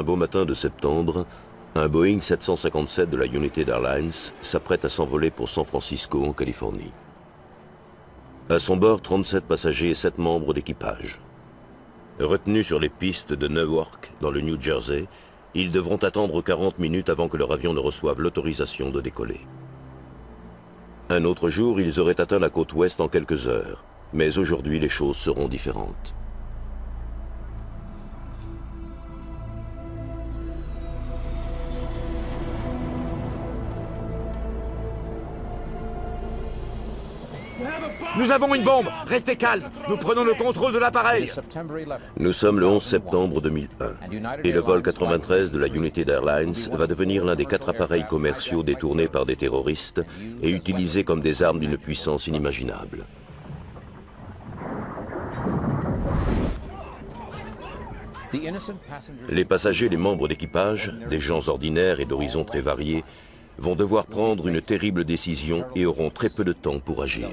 beau matin de septembre, un Boeing 757 de la United Airlines s'apprête à s'envoler pour San Francisco, en Californie. À son bord, 37 passagers et 7 membres d'équipage. Retenus sur les pistes de Newark, dans le New Jersey, ils devront attendre 40 minutes avant que leur avion ne reçoive l'autorisation de décoller. Un autre jour, ils auraient atteint la côte ouest en quelques heures, mais aujourd'hui, les choses seront différentes. Nous avons une bombe! Restez calme! Nous prenons le contrôle de l'appareil! Nous sommes le 11 septembre 2001 et le vol 93 de la United Airlines va devenir l'un des 4 appareils commerciaux détournés par des terroristes et utilisés comme des armes d'une puissance inimaginable. Les passagers et les membres d'équipage, des gens ordinaires et d'horizons très variés, vont devoir prendre une terrible décision et auront très peu de temps pour agir.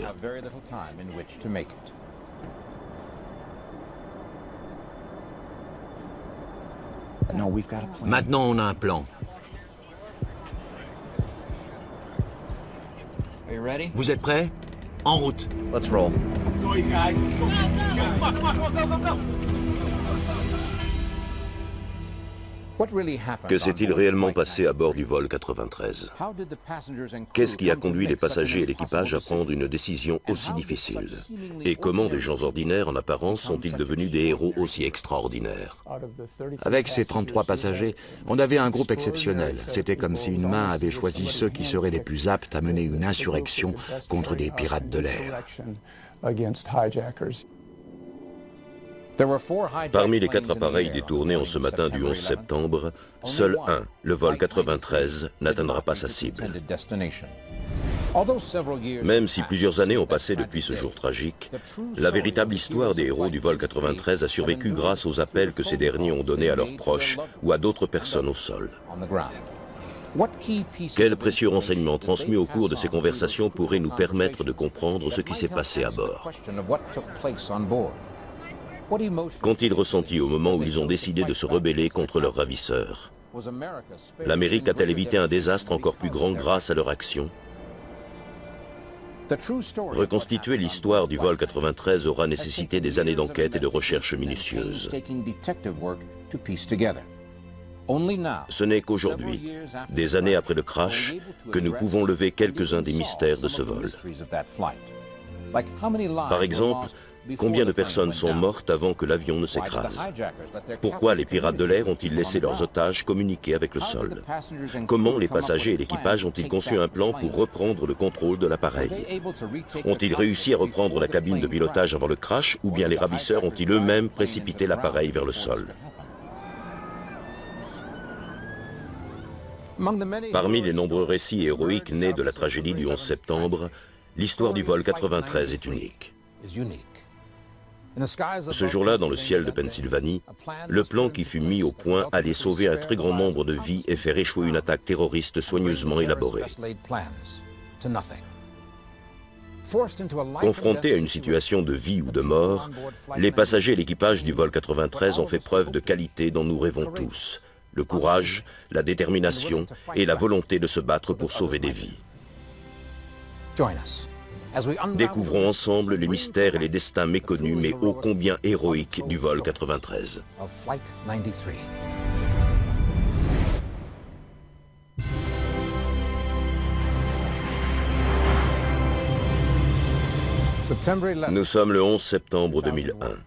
Maintenant, on a un plan. Vous êtes prêts? En route. Let's roll. Que s'est-il réellement passé à bord du vol 93? Qu'est-ce qui a conduit les passagers et l'équipage à prendre une décision aussi difficile? Et comment des gens ordinaires en apparence sont-ils devenus des héros aussi extraordinaires? Avec ces 33 passagers, on avait un groupe exceptionnel. C'était comme si une main avait choisi ceux qui seraient les plus aptes à mener une insurrection contre des pirates de l'air. Parmi les 4 appareils détournés en ce matin du 11 septembre, seul un, le vol 93, n'atteindra pas sa cible. Même si plusieurs années ont passé depuis ce jour tragique, la véritable histoire des héros du vol 93 a survécu grâce aux appels que ces derniers ont donnés à leurs proches ou à d'autres personnes au sol. Quels précieux renseignements transmis au cours de ces conversations pourraient nous permettre de comprendre ce qui s'est passé à bord? Qu'ont-ils ressenti au moment où ils ont décidé de se rebeller contre leurs ravisseurs? L'Amérique a-t-elle évité un désastre encore plus grand grâce à leur action? Reconstituer l'histoire du vol 93 aura nécessité des années d'enquête et de recherche minutieuses. Ce n'est qu'aujourd'hui, des années après le crash, que nous pouvons lever quelques-uns des mystères de ce vol. Par exemple, combien de personnes sont mortes avant que l'avion ne s'écrase? Pourquoi les pirates de l'air ont-ils laissé leurs otages communiquer avec le sol? Comment les passagers et l'équipage ont-ils conçu un plan pour reprendre le contrôle de l'appareil? Ont-ils réussi à reprendre la cabine de pilotage avant le crash ou bien les ravisseurs ont-ils eux-mêmes précipité l'appareil vers le sol? Parmi les nombreux récits héroïques nés de la tragédie du 11 septembre, l'histoire du vol 93 est unique. Ce jour-là, dans le ciel de Pennsylvanie, le plan qui fut mis au point allait sauver un très grand nombre de vies et faire échouer une attaque terroriste soigneusement élaborée. Confrontés à une situation de vie ou de mort, les passagers et l'équipage du vol 93 ont fait preuve de qualité dont nous rêvons tous. Le courage, la détermination et la volonté de se battre pour sauver des vies. Découvrons ensemble les mystères et les destins méconnus mais ô combien héroïques du vol 93. Nous sommes le 11 septembre 2001.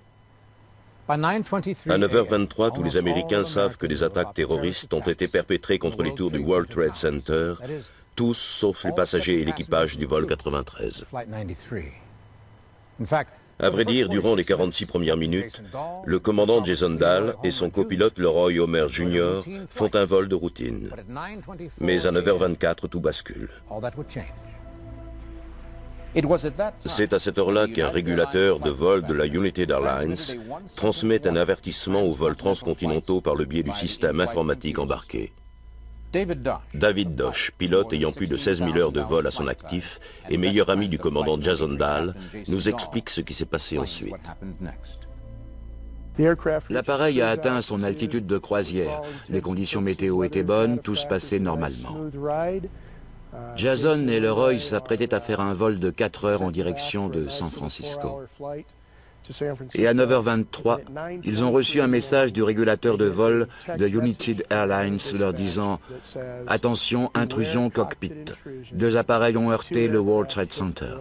À 9h23, tous les Américains savent que des attaques terroristes ont été perpétrées contre les tours du World Trade Center, tous sauf les passagers et l'équipage du vol 93. À vrai dire, durant les 46 premières minutes, le commandant Jason Dahl et son copilote Leroy Homer Jr. font un vol de routine. Mais à 9h24, tout bascule. C'est à cette heure-là qu'un régulateur de vol de la United Airlines transmet un avertissement aux vols transcontinentaux par le biais du système informatique embarqué. David Dosh, pilote ayant plus de 16 000 heures de vol à son actif et meilleur ami du commandant Jason Dahl, nous explique ce qui s'est passé ensuite. L'appareil a atteint son altitude de croisière. Les conditions météo étaient bonnes, tout se passait normalement. Jason et Leroy s'apprêtaient à faire un vol de 4 heures en direction de San Francisco. Et à 9h23, ils ont reçu un message du régulateur de vol de United Airlines leur disant « Attention, intrusion cockpit. 2 appareils ont heurté le World Trade Center. »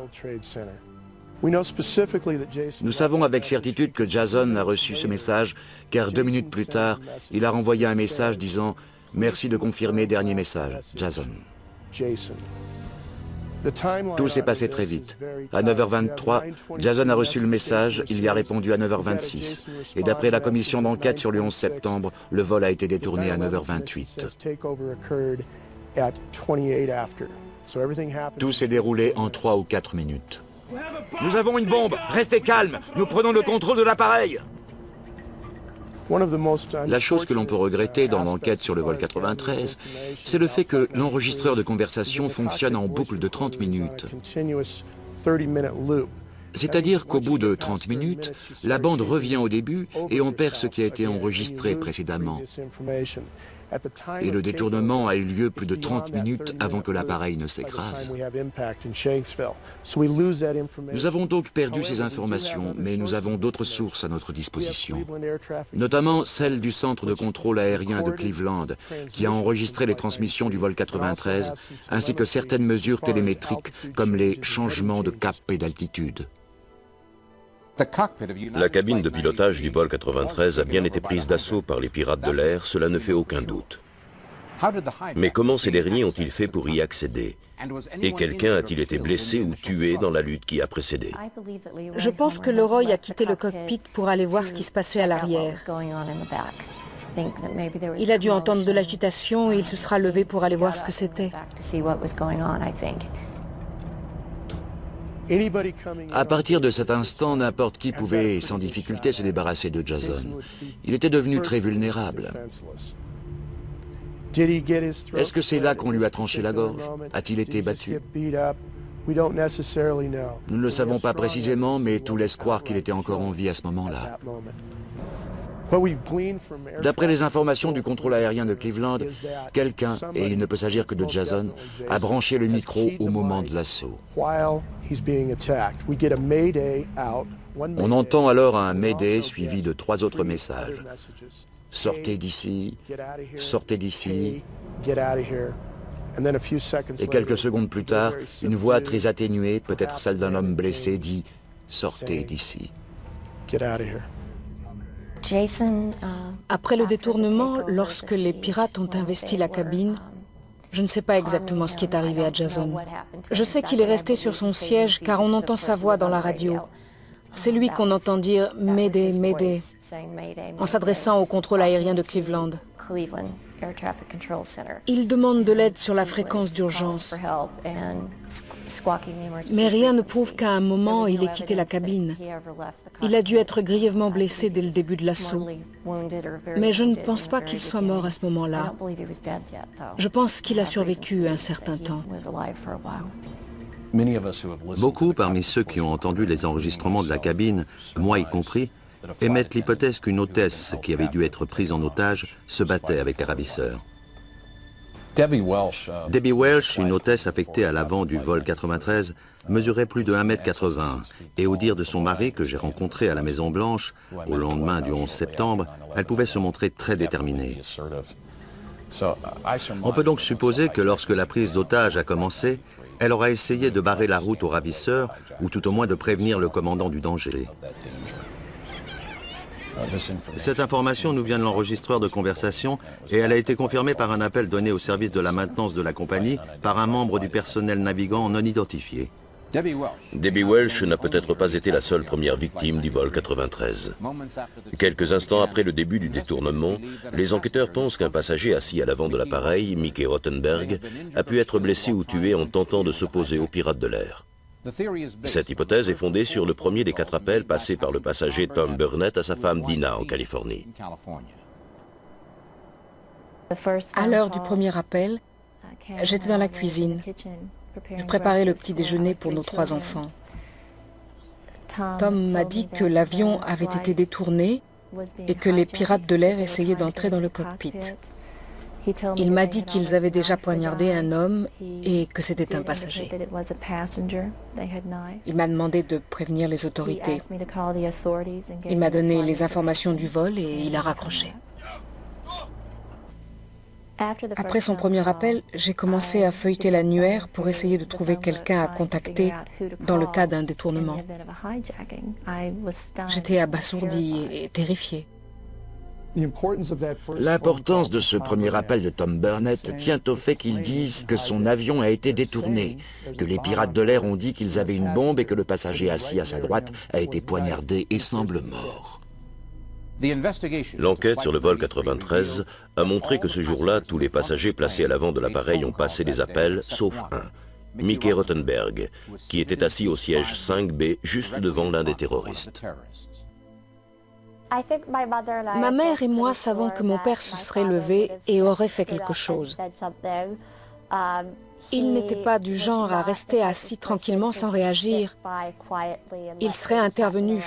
Nous savons avec certitude que Jason a reçu ce message, car 2 minutes plus tard, il a renvoyé un message disant « Merci de confirmer, dernier message, Jason. » Tout s'est passé très vite. À 9h23, Jason a reçu le message, il y a répondu à 9h26. Et d'après la commission d'enquête sur le 11 septembre, le vol a été détourné à 9h28. Tout s'est déroulé en 3 ou 4 minutes. Nous avons une bombe. Restez calme. Nous prenons le contrôle de l'appareil. La chose que l'on peut regretter dans l'enquête sur le vol 93, c'est le fait que l'enregistreur de conversation fonctionne en boucle de 30 minutes. C'est-à-dire qu'au bout de 30 minutes, la bande revient au début et on perd ce qui a été enregistré précédemment. Et le détournement a eu lieu plus de 30 minutes avant que l'appareil ne s'écrase. Nous avons donc perdu ces informations, mais nous avons d'autres sources à notre disposition, notamment celle du centre de contrôle aérien de Cleveland, qui a enregistré les transmissions du vol 93, ainsi que certaines mesures télémétriques, comme les changements de cap et d'altitude. La cabine de pilotage du vol 93 a bien été prise d'assaut par les pirates de l'air, cela ne fait aucun doute. Mais comment ces derniers ont-ils fait pour y accéder? Et quelqu'un a-t-il été blessé ou tué dans la lutte qui a précédé? Je pense que Leroy a quitté le cockpit pour aller voir ce qui se passait à l'arrière. Il a dû entendre de l'agitation et il se sera levé pour aller voir ce que c'était. À partir de cet instant, n'importe qui pouvait sans difficulté se débarrasser de Jason. Il était devenu très vulnérable. Est-ce que c'est là qu'on lui a tranché la gorge? A-t-il été battu? Nous ne le savons pas précisément, mais tout laisse croire qu'il était encore en vie à ce moment-là. D'après les informations du contrôle aérien de Cleveland, quelqu'un, et il ne peut s'agir que de Jason, a branché le micro au moment de l'assaut. On entend alors un Mayday suivi de 3 autres messages. Sortez d'ici, sortez d'ici. Et quelques secondes plus tard, une voix très atténuée, peut-être celle d'un homme blessé, dit « Sortez d'ici ». Après le détournement, lorsque les pirates ont investi la cabine, je ne sais pas exactement ce qui est arrivé à Jason. Je sais qu'il est resté sur son siège car on entend sa voix dans la radio. C'est lui qu'on entend dire « Mayday, Mayday » en s'adressant au contrôle aérien de Cleveland. Il demande de l'aide sur la fréquence d'urgence. Mais rien ne prouve qu'à un moment, il ait quitté la cabine. Il a dû être grièvement blessé dès le début de l'assaut. Mais je ne pense pas qu'il soit mort à ce moment-là. Je pense qu'il a survécu un certain temps. Beaucoup parmi ceux qui ont entendu les enregistrements de la cabine, moi y compris, émettent l'hypothèse qu'une hôtesse qui avait dû être prise en otage se battait avec les ravisseurs. Debbie Welsh, une hôtesse affectée à l'avant du vol 93, mesurait plus de 1,80 m et au dire de son mari que j'ai rencontré à la Maison-Blanche, au lendemain du 11 septembre, elle pouvait se montrer très déterminée. On peut donc supposer que lorsque la prise d'otage a commencé, elle aura essayé de barrer la route aux ravisseurs ou tout au moins de prévenir le commandant du danger. Cette information nous vient de l'enregistreur de conversation et elle a été confirmée par un appel donné au service de la maintenance de la compagnie par un membre du personnel navigant non identifié. Debbie Welsh n'a peut-être pas été la seule première victime du vol 93. Quelques instants après le début du détournement, les enquêteurs pensent qu'un passager assis à l'avant de l'appareil, Mickey Rottenberg, a pu être blessé ou tué en tentant de s'opposer aux pirates de l'air. Cette hypothèse est fondée sur le premier des 4 appels passés par le passager Tom Burnett à sa femme Dina en Californie. À l'heure du premier appel, j'étais dans la cuisine. Je préparais le petit déjeuner pour nos 3 enfants. Tom m'a dit que l'avion avait été détourné et que les pirates de l'air essayaient d'entrer dans le cockpit. Il m'a dit qu'ils avaient déjà poignardé un homme et que c'était un passager. Il m'a demandé de prévenir les autorités. Il m'a donné les informations du vol et il a raccroché. Après son premier appel, j'ai commencé à feuilleter l'annuaire pour essayer de trouver quelqu'un à contacter dans le cas d'un détournement. J'étais abasourdie et terrifiée. L'importance de ce premier appel de Tom Burnett tient au fait qu'ils disent que son avion a été détourné, que les pirates de l'air ont dit qu'ils avaient une bombe et que le passager assis à sa droite a été poignardé et semble mort. L'enquête sur le vol 93 a montré que ce jour-là, tous les passagers placés à l'avant de l'appareil ont passé les appels, sauf un, Mickey Rottenberg, qui était assis au siège 5B, juste devant l'un des terroristes. Ma mère et moi savons que mon père se serait levé et aurait fait quelque chose. Il n'était pas du genre à rester assis tranquillement sans réagir. Il serait intervenu.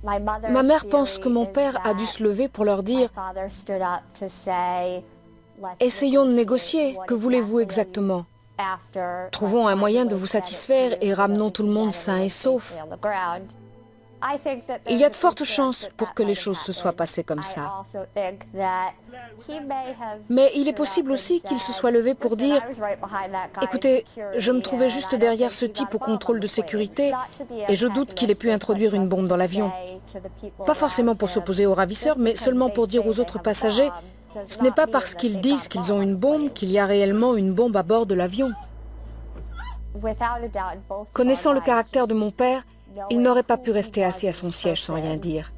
Ma mère pense que mon père a dû se lever pour leur dire « Essayons de négocier, que voulez-vous exactement ? Trouvons un moyen de vous satisfaire et ramenons tout le monde sain et sauf. » Il y a de fortes chances pour que les choses se soient passées comme ça. Mais il est possible aussi qu'il se soit levé pour dire « Écoutez, je me trouvais juste derrière ce type au contrôle de sécurité et je doute qu'il ait pu introduire une bombe dans l'avion. » Pas forcément pour s'opposer aux ravisseurs, mais seulement pour dire aux autres passagers « Ce n'est pas parce qu'ils disent qu'ils ont une bombe qu'il y a réellement une bombe à bord de l'avion. » Connaissant le caractère de mon père, il n'aurait pas pu rester assis à son siège sans rien dire.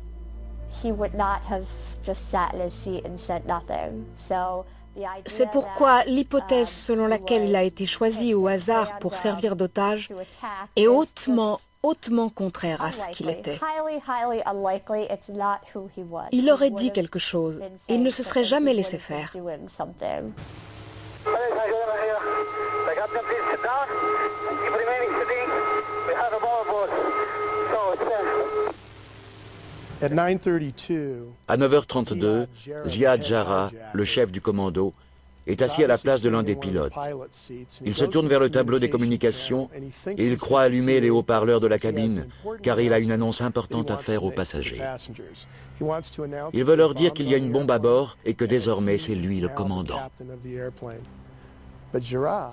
C'est pourquoi l'hypothèse selon laquelle il a été choisi au hasard pour servir d'otage est hautement contraire à ce qu'il était. Il aurait dit quelque chose. Il ne se serait jamais laissé faire. À 9h32, Ziad Jarrah, le chef du commando, est assis à la place de l'un des pilotes. Il se tourne vers le tableau des communications et il croit allumer les haut-parleurs de la cabine, car il a une annonce importante à faire aux passagers. Il veut leur dire qu'il y a une bombe à bord et que désormais c'est lui le commandant.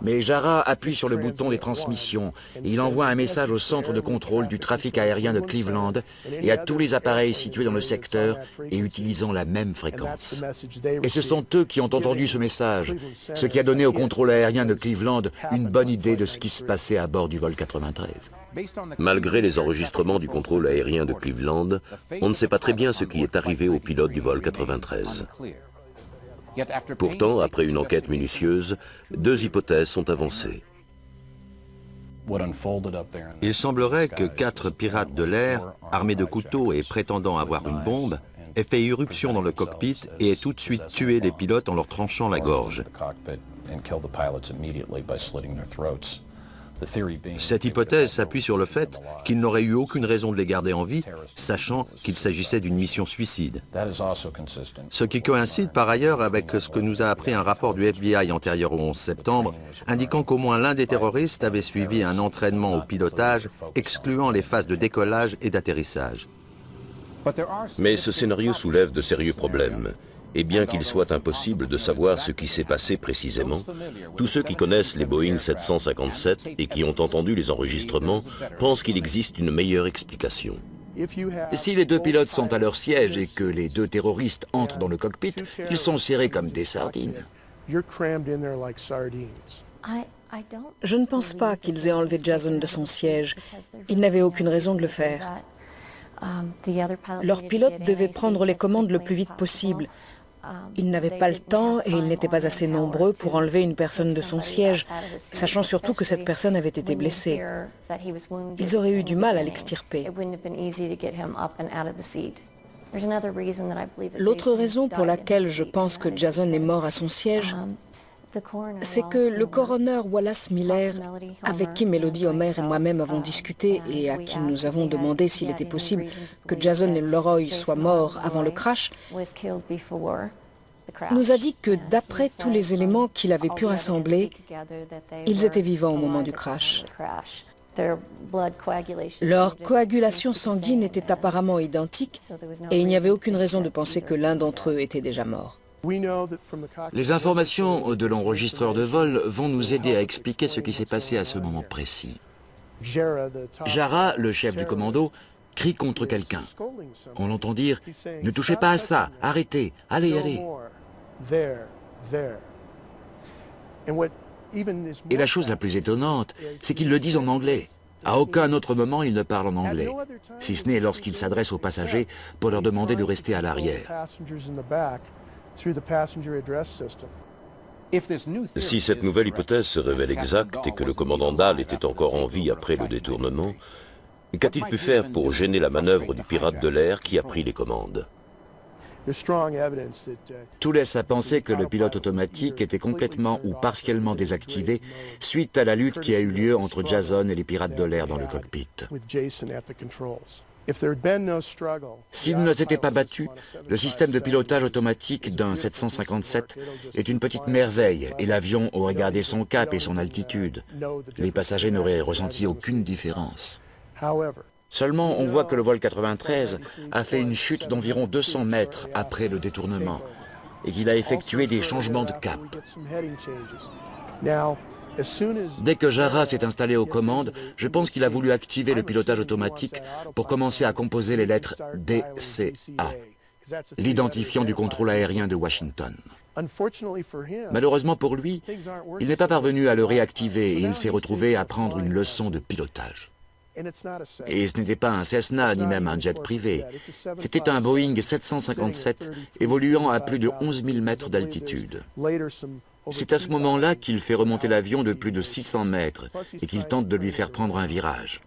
Mais Jarrah appuie sur le bouton des transmissions et il envoie un message au centre de contrôle du trafic aérien de Cleveland et à tous les appareils situés dans le secteur et utilisant la même fréquence. Et ce sont eux qui ont entendu ce message, ce qui a donné au contrôle aérien de Cleveland une bonne idée de ce qui se passait à bord du vol 93. Malgré les enregistrements du contrôle aérien de Cleveland, on ne sait pas très bien ce qui est arrivé au pilote du vol 93. Pourtant, après une enquête minutieuse, deux hypothèses sont avancées. Il semblerait que 4 pirates de l'air, armés de couteaux et prétendant avoir une bombe, aient fait irruption dans le cockpit et aient tout de suite tué les pilotes en leur tranchant la gorge. Cette hypothèse s'appuie sur le fait qu'ils n'auraient eu aucune raison de les garder en vie, sachant qu'il s'agissait d'une mission suicide. Ce qui coïncide par ailleurs avec ce que nous a appris un rapport du FBI antérieur au 11 septembre, indiquant qu'au moins l'un des terroristes avait suivi un entraînement au pilotage, excluant les phases de décollage et d'atterrissage. Mais ce scénario soulève de sérieux problèmes. Et bien qu'il soit impossible de savoir ce qui s'est passé précisément, tous ceux qui connaissent les Boeing 757 et qui ont entendu les enregistrements pensent qu'il existe une meilleure explication. Si les deux pilotes sont à leur siège et que les deux terroristes entrent dans le cockpit, ils sont serrés comme des sardines. Je ne pense pas qu'ils aient enlevé Jason de son siège. Ils n'avaient aucune raison de le faire. Leur pilote devait prendre les commandes le plus vite possible. Ils n'avaient pas le temps et ils n'étaient pas assez nombreux pour enlever une personne de son siège, sachant surtout que cette personne avait été blessée. Ils auraient eu du mal à l'extirper. L'autre raison pour laquelle je pense que Jason est mort à son siège, c'est que le coroner Wallace Miller, avec qui Melody Homer et moi-même avons discuté et à qui nous avons demandé s'il était possible que Jason et Leroy soient morts avant le crash, nous a dit que d'après tous les éléments qu'il avait pu rassembler, ils étaient vivants au moment du crash. Leur coagulation sanguine était apparemment identique et il n'y avait aucune raison de penser que l'un d'entre eux était déjà mort. Les informations de l'enregistreur de vol vont nous aider à expliquer ce qui s'est passé à ce moment précis. Jara, le chef du commando, crie contre quelqu'un. On l'entend dire « Ne touchez pas à ça, arrêtez, allez, allez ». Et la chose la plus étonnante, c'est qu'ils le disent en anglais. À aucun autre moment, ils ne parlent en anglais, si ce n'est lorsqu'ils s'adressent aux passagers pour leur demander de rester à l'arrière. Si cette nouvelle hypothèse se révèle exacte et que le commandant Dahl était encore en vie après le détournement, qu'a-t-il pu faire pour gêner la manœuvre du pirate de l'air qui a pris les commandes? Tout laisse à penser que le pilote automatique était complètement ou partiellement désactivé suite à la lutte qui a eu lieu entre Jason et les pirates de l'air dans le cockpit. S'il ne s'était pas battu, le système de pilotage automatique d'un 757 est une petite merveille et l'avion aurait gardé son cap et son altitude. Les passagers n'auraient ressenti aucune différence. Seulement, on voit que le vol 93 a fait une chute d'environ 200 mètres après le détournement et qu'il a effectué des changements de cap. Dès que Jara s'est installé aux commandes, je pense qu'il a voulu activer le pilotage automatique pour commencer à composer les lettres DCA, l'identifiant du contrôle aérien de Washington. Malheureusement pour lui, il n'est pas parvenu à le réactiver et il s'est retrouvé à prendre une leçon de pilotage. Et ce n'était pas un Cessna ni même un jet privé. C'était un Boeing 757 évoluant à plus de 11 000 mètres d'altitude. C'est à ce moment-là qu'il fait remonter l'avion de plus de 600 mètres et qu'il tente de lui faire prendre un virage.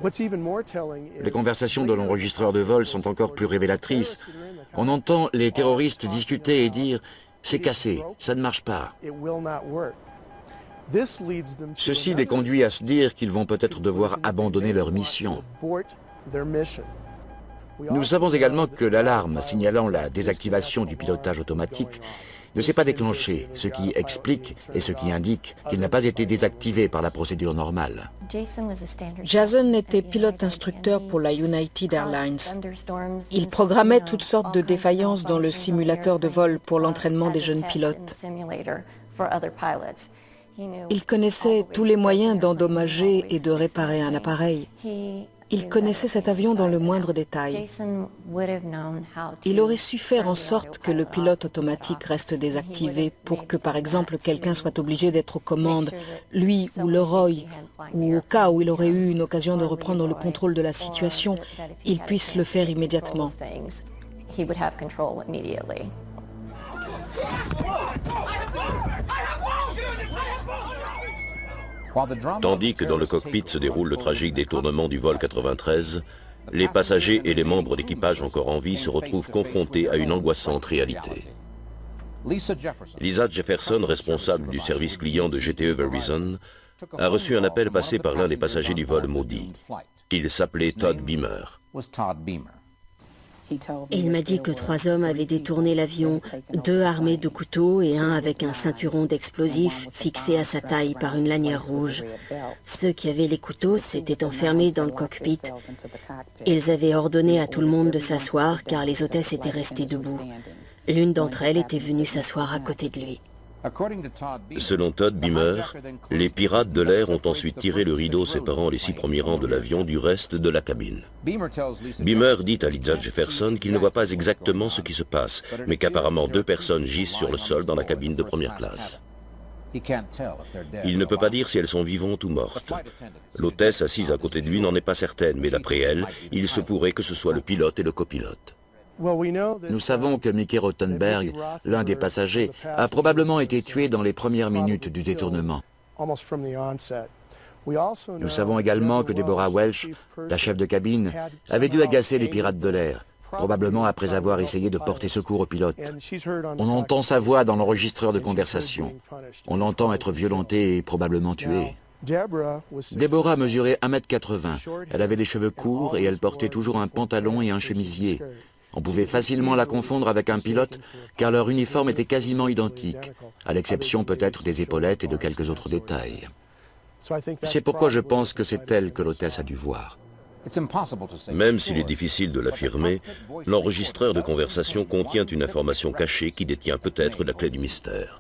Les conversations de l'enregistreur de vol sont encore plus révélatrices. On entend les terroristes discuter et dire « c'est cassé, ça ne marche pas ». Ceci les conduit à se dire qu'ils vont peut-être devoir abandonner leur mission. Nous savons également que l'alarme signalant la désactivation du pilotage automatique ne s'est pas déclenchée, ce qui explique et ce qui indique qu'il n'a pas été désactivé par la procédure normale. Jason était pilote-instructeur pour la United Airlines. Il programmait toutes sortes de défaillances dans le simulateur de vol pour l'entraînement des jeunes pilotes. Il connaissait tous les moyens d'endommager et de réparer un appareil. Il connaissait cet avion dans le moindre détail. Il aurait su faire en sorte que le pilote automatique reste désactivé pour que, par exemple, quelqu'un soit obligé d'être aux commandes, lui ou Leroy, ou au cas où il aurait eu une occasion de reprendre le contrôle de la situation, il puisse le faire immédiatement. Tandis que dans le cockpit se déroule le tragique détournement du vol 93, les passagers et les membres d'équipage encore en vie se retrouvent confrontés à une angoissante réalité. Lisa Jefferson, responsable du service client de GTE Verizon, a reçu un appel passé par l'un des passagers du vol maudit. Il s'appelait Todd Beamer. Il m'a dit que 3 hommes avaient détourné l'avion, 2 armés de couteaux et un avec un ceinturon d'explosifs fixé à sa taille par une lanière rouge. Ceux qui avaient les couteaux s'étaient enfermés dans le cockpit. Ils avaient ordonné à tout le monde de s'asseoir car les hôtesses étaient restées debout. L'une d'entre elles était venue s'asseoir à côté de lui. Selon Todd Beamer, les pirates de l'air ont ensuite tiré le rideau séparant les 6 premiers rangs de l'avion du reste de la cabine. Beamer dit à Lisa Jefferson qu'il ne voit pas exactement ce qui se passe, mais qu'apparemment 2 personnes gisent sur le sol dans la cabine de première classe. Il ne peut pas dire si elles sont vivantes ou mortes. L'hôtesse assise à côté de lui n'en est pas certaine, mais d'après elle, il se pourrait que ce soit le pilote et le copilote. Nous savons que Mickey Rothenberg, l'un des passagers, a probablement été tué dans les premières minutes du détournement. Nous savons également que Deborah Welch, la chef de cabine, avait dû agacer les pirates de l'air. probablement après avoir essayé de porter secours au pilote. On entend sa voix dans l'enregistreur de conversation. On l'entend être violentée et probablement tuée. Deborah mesurait 1,80 m. Elle avait les cheveux courts et elle portait toujours un pantalon et un chemisier. On pouvait facilement la confondre avec un pilote car leur uniforme était quasiment identique, à l'exception peut-être des épaulettes et de quelques autres détails. C'est pourquoi je pense que c'est elle que l'hôtesse a dû voir. Même s'il est difficile de l'affirmer, l'enregistreur de conversation contient une information cachée qui détient peut-être la clé du mystère.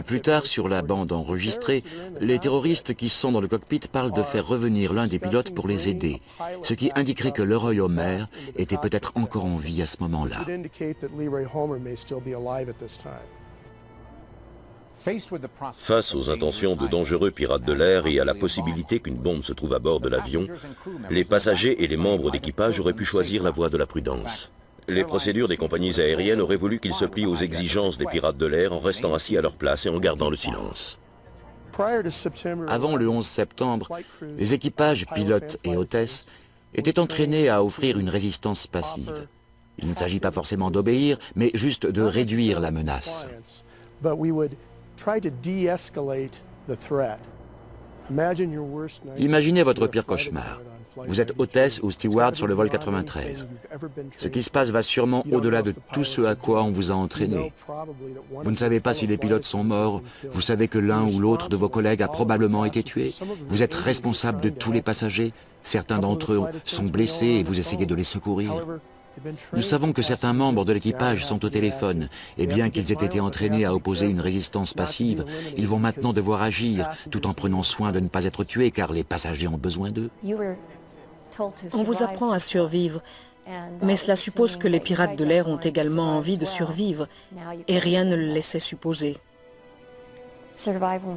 Plus tard, sur la bande enregistrée, les terroristes qui sont dans le cockpit parlent de faire revenir l'un des pilotes pour les aider, ce qui indiquerait que Leroy Homer était peut-être encore en vie à ce moment-là. Face aux intentions de dangereux pirates de l'air et à la possibilité qu'une bombe se trouve à bord de l'avion, les passagers et les membres d'équipage auraient pu choisir la voie de la prudence. Les procédures des compagnies aériennes auraient voulu qu'ils se plient aux exigences des pirates de l'air en restant assis à leur place et en gardant le silence. Avant le 11 septembre, les équipages, pilotes et hôtesses étaient entraînés à offrir une résistance passive. Il ne s'agit pas forcément d'obéir, mais juste de réduire la menace. Imaginez votre pire cauchemar. Vous êtes hôtesse ou steward sur le vol 93. Ce qui se passe va sûrement au-delà de tout ce à quoi on vous a entraîné. Vous ne savez pas si les pilotes sont morts, vous savez que l'un ou l'autre de vos collègues a probablement été tué, vous êtes responsable de tous les passagers, certains d'entre eux sont blessés et vous essayez de les secourir. Nous savons que certains membres de l'équipage sont au téléphone, et bien qu'ils aient été entraînés à opposer une résistance passive, ils vont maintenant devoir agir, tout en prenant soin de ne pas être tués, car les passagers ont besoin d'eux. On vous apprend à survivre, mais cela suppose que les pirates de l'air ont également envie de survivre, et rien ne le laissait supposer.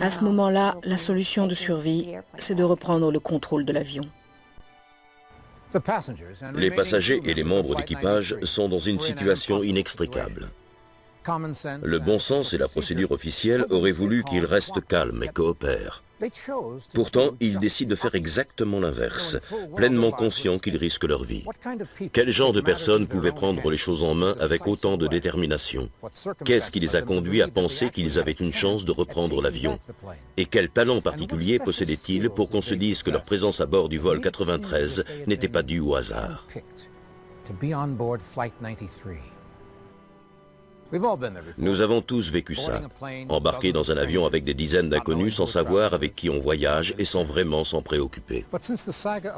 À ce moment-là, la solution de survie, c'est de reprendre le contrôle de l'avion. Les passagers et les membres d'équipage sont dans une situation inextricable. Le bon sens et la procédure officielle auraient voulu qu'ils restent calmes et coopèrent. Pourtant, ils décident de faire exactement l'inverse, pleinement conscients qu'ils risquent leur vie. Quel genre de personnes pouvaient prendre les choses en main avec autant de détermination? Qu'est-ce qui les a conduits à penser qu'ils avaient une chance de reprendre l'avion? Et quel talent particulier possédaient-ils pour qu'on se dise que leur présence à bord du vol 93 n'était pas due au hasard? Nous avons tous vécu ça, embarqués dans un avion avec des dizaines d'inconnus sans savoir avec qui on voyage et sans vraiment s'en préoccuper.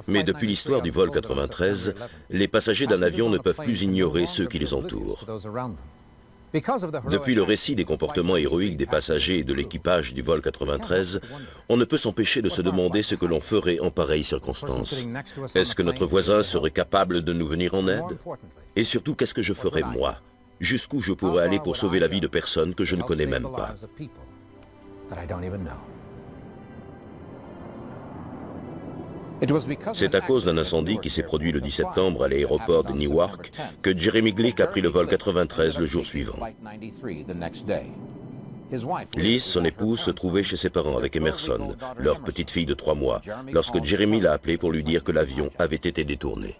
Mais depuis l'histoire du vol 93, les passagers d'un avion ne peuvent plus ignorer ceux qui les entourent. Depuis le récit des comportements héroïques des passagers et de l'équipage du vol 93, on ne peut s'empêcher de se demander ce que l'on ferait en pareille circonstance. Est-ce que notre voisin serait capable de nous venir en aide? Et surtout, qu'est-ce que je ferais moi? Jusqu'où je pourrais aller pour sauver la vie de personnes que je ne connais même pas. C'est à cause d'un incendie qui s'est produit le 10 septembre à l'aéroport de Newark que Jeremy Glick a pris le vol 93 le jour suivant. Liz, son épouse, se trouvait chez ses parents avec Emerson, leur petite fille de 3 mois, lorsque Jeremy l'a appelé pour lui dire que l'avion avait été détourné.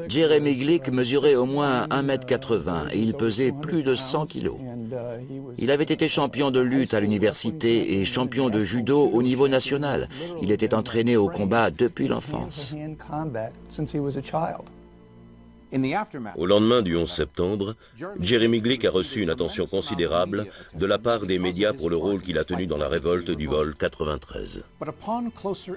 Jeremy Glick mesurait au moins 1,80 m et il pesait plus de 100 kg. Il avait été champion de lutte à l'université et champion de judo au niveau national. Il était entraîné au combat depuis l'enfance. Au lendemain du 11 septembre, Jeremy Glick a reçu une attention considérable de la part des médias pour le rôle qu'il a tenu dans la révolte du vol 93.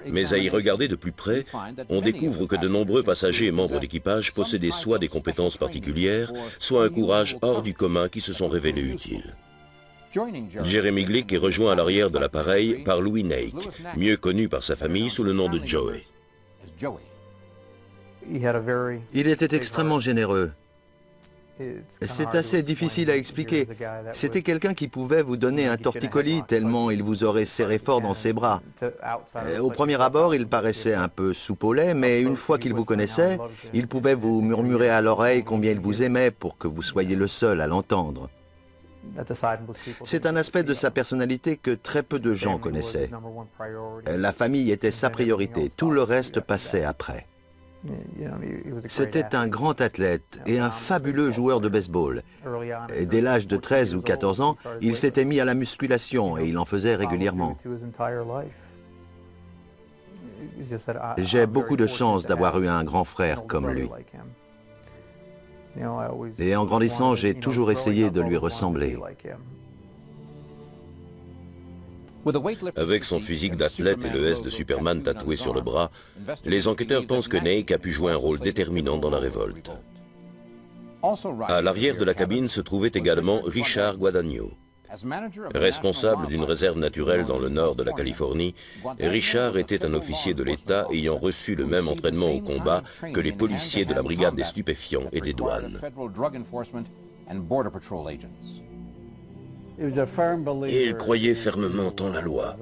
Mais à y regarder de plus près, on découvre que de nombreux passagers et membres d'équipage possédaient soit des compétences particulières, soit un courage hors du commun qui se sont révélés utiles. Jeremy Glick est rejoint à l'arrière de l'appareil par Louis Nake, mieux connu par sa famille sous le nom de Joey. Il était extrêmement généreux. C'est assez difficile à expliquer. C'était quelqu'un qui pouvait vous donner un torticolis tellement il vous aurait serré fort dans ses bras. Au premier abord, il paraissait un peu soupe au lait, mais une fois qu'il vous connaissait, il pouvait vous murmurer à l'oreille combien il vous aimait pour que vous soyez le seul à l'entendre. C'est un aspect de sa personnalité que très peu de gens connaissaient. La famille était sa priorité, tout le reste passait après. C'était un grand athlète et un fabuleux joueur de baseball. Et dès l'âge de 13 ou 14 ans, il s'était mis à la musculation et il en faisait régulièrement. J'ai beaucoup de chance d'avoir eu un grand frère comme lui. Et en grandissant, j'ai toujours essayé de lui ressembler. Avec son physique d'athlète et le S de Superman tatoué sur le bras, les enquêteurs pensent que Nake a pu jouer un rôle déterminant dans la révolte. À l'arrière de la cabine se trouvait également Richard Guadagno. Responsable d'une réserve naturelle dans le nord de la Californie, Richard était un officier de l'État ayant reçu le même entraînement au combat que les policiers de la brigade des stupéfiants et des douanes. Il croyait fermement en la loi.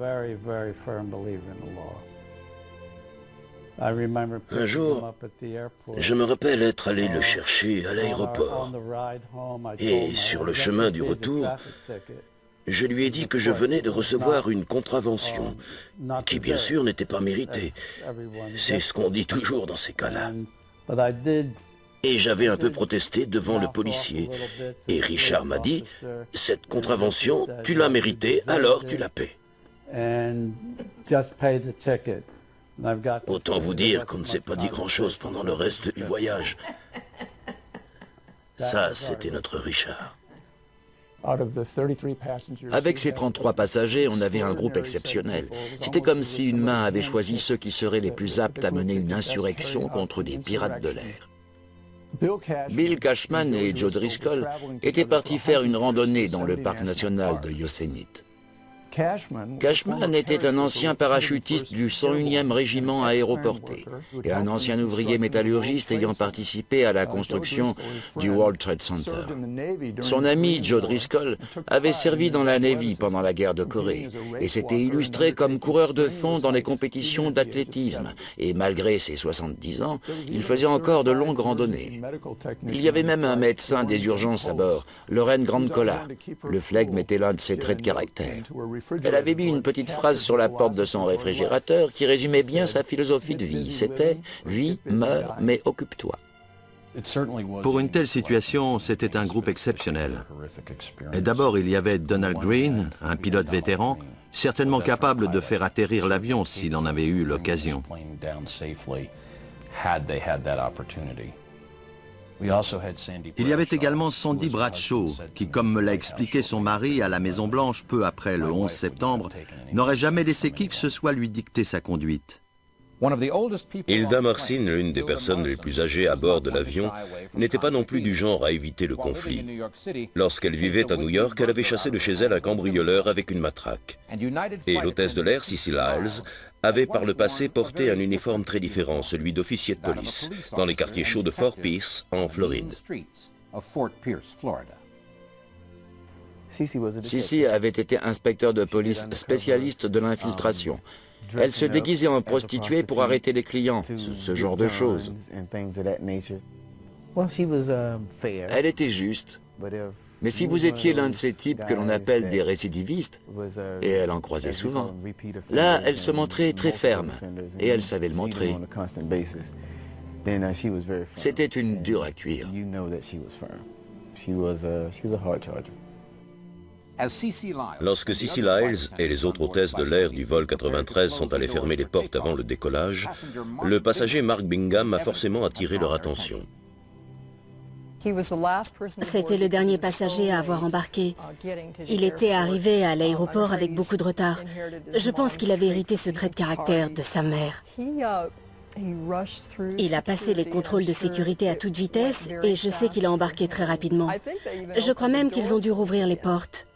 Un jour, je me rappelle être allé le chercher à l'aéroport. Et sur le chemin du retour, je lui ai dit que je venais de recevoir une contravention, qui bien sûr n'était pas méritée. C'est ce qu'on dit toujours dans ces cas-là. Et j'avais un peu protesté devant le policier. Et Richard m'a dit, « Cette contravention, tu l'as méritée, alors tu la paies. » Autant vous dire qu'on ne s'est pas dit grand-chose pendant le reste du voyage. Ça, c'était notre Richard. Avec ces 33 passagers, on avait un groupe exceptionnel. C'était comme si une main avait choisi ceux qui seraient les plus aptes à mener une insurrection contre des pirates de l'air. Bill Cashman et Joe Driscoll étaient partis faire une randonnée dans le parc national de Yosemite. Cashman était un ancien parachutiste du 101e régiment aéroporté et un ancien ouvrier métallurgiste ayant participé à la construction du World Trade Center. Son ami Joe Driscoll avait servi dans la Navy pendant la guerre de Corée et s'était illustré comme coureur de fond dans les compétitions d'athlétisme. Et malgré ses 70 ans, il faisait encore de longues randonnées. Il y avait même un médecin des urgences à bord, Lorraine Grandcola. Le flegme était l'un de ses traits de caractère. Elle avait mis une petite phrase sur la porte de son réfrigérateur qui résumait bien sa philosophie de vie. C'était « Vis, meurs, mais occupe-toi ». Pour une telle situation, c'était un groupe exceptionnel. Et d'abord, il y avait Donald Green, un pilote vétéran, certainement capable de faire atterrir l'avion s'il en avait eu l'occasion. Il y avait également Sandy Bradshaw, qui, comme me l'a expliqué son mari à la Maison-Blanche peu après le 11 septembre, n'aurait jamais laissé qui que ce soit lui dicter sa conduite. Hilda Marcin, l'une des personnes les plus âgées à bord de l'avion, n'était pas non plus du genre à éviter le conflit. Lorsqu'elle vivait à New York, elle avait chassé de chez elle un cambrioleur avec une matraque. Et l'hôtesse de l'air, Cissy Lyles, avait par le passé porté un uniforme très différent, celui d'officier de police, dans les quartiers chauds de Fort Pierce, en Floride. Cissy avait été inspecteur de police spécialiste de l'infiltration. Elle se déguisait en prostituée pour arrêter les clients, ce genre de choses. Elle était juste. Mais si vous étiez l'un de ces types que l'on appelle des récidivistes, et elle en croisait souvent, là, elle se montrait très ferme, et elle savait le montrer. C'était une dure à cuire. Lorsque Cissy Lyles et les autres hôtesses de l'air du vol 93 sont allés fermer les portes avant le décollage, le passager Mark Bingham a forcément attiré leur attention. C'était le dernier passager à avoir embarqué. Il était arrivé à l'aéroport avec beaucoup de retard. Je pense qu'il avait hérité ce trait de caractère de sa mère. Il a passé les contrôles de sécurité à toute vitesse et je sais qu'il a embarqué très rapidement. Je crois même qu'ils ont dû rouvrir les portes.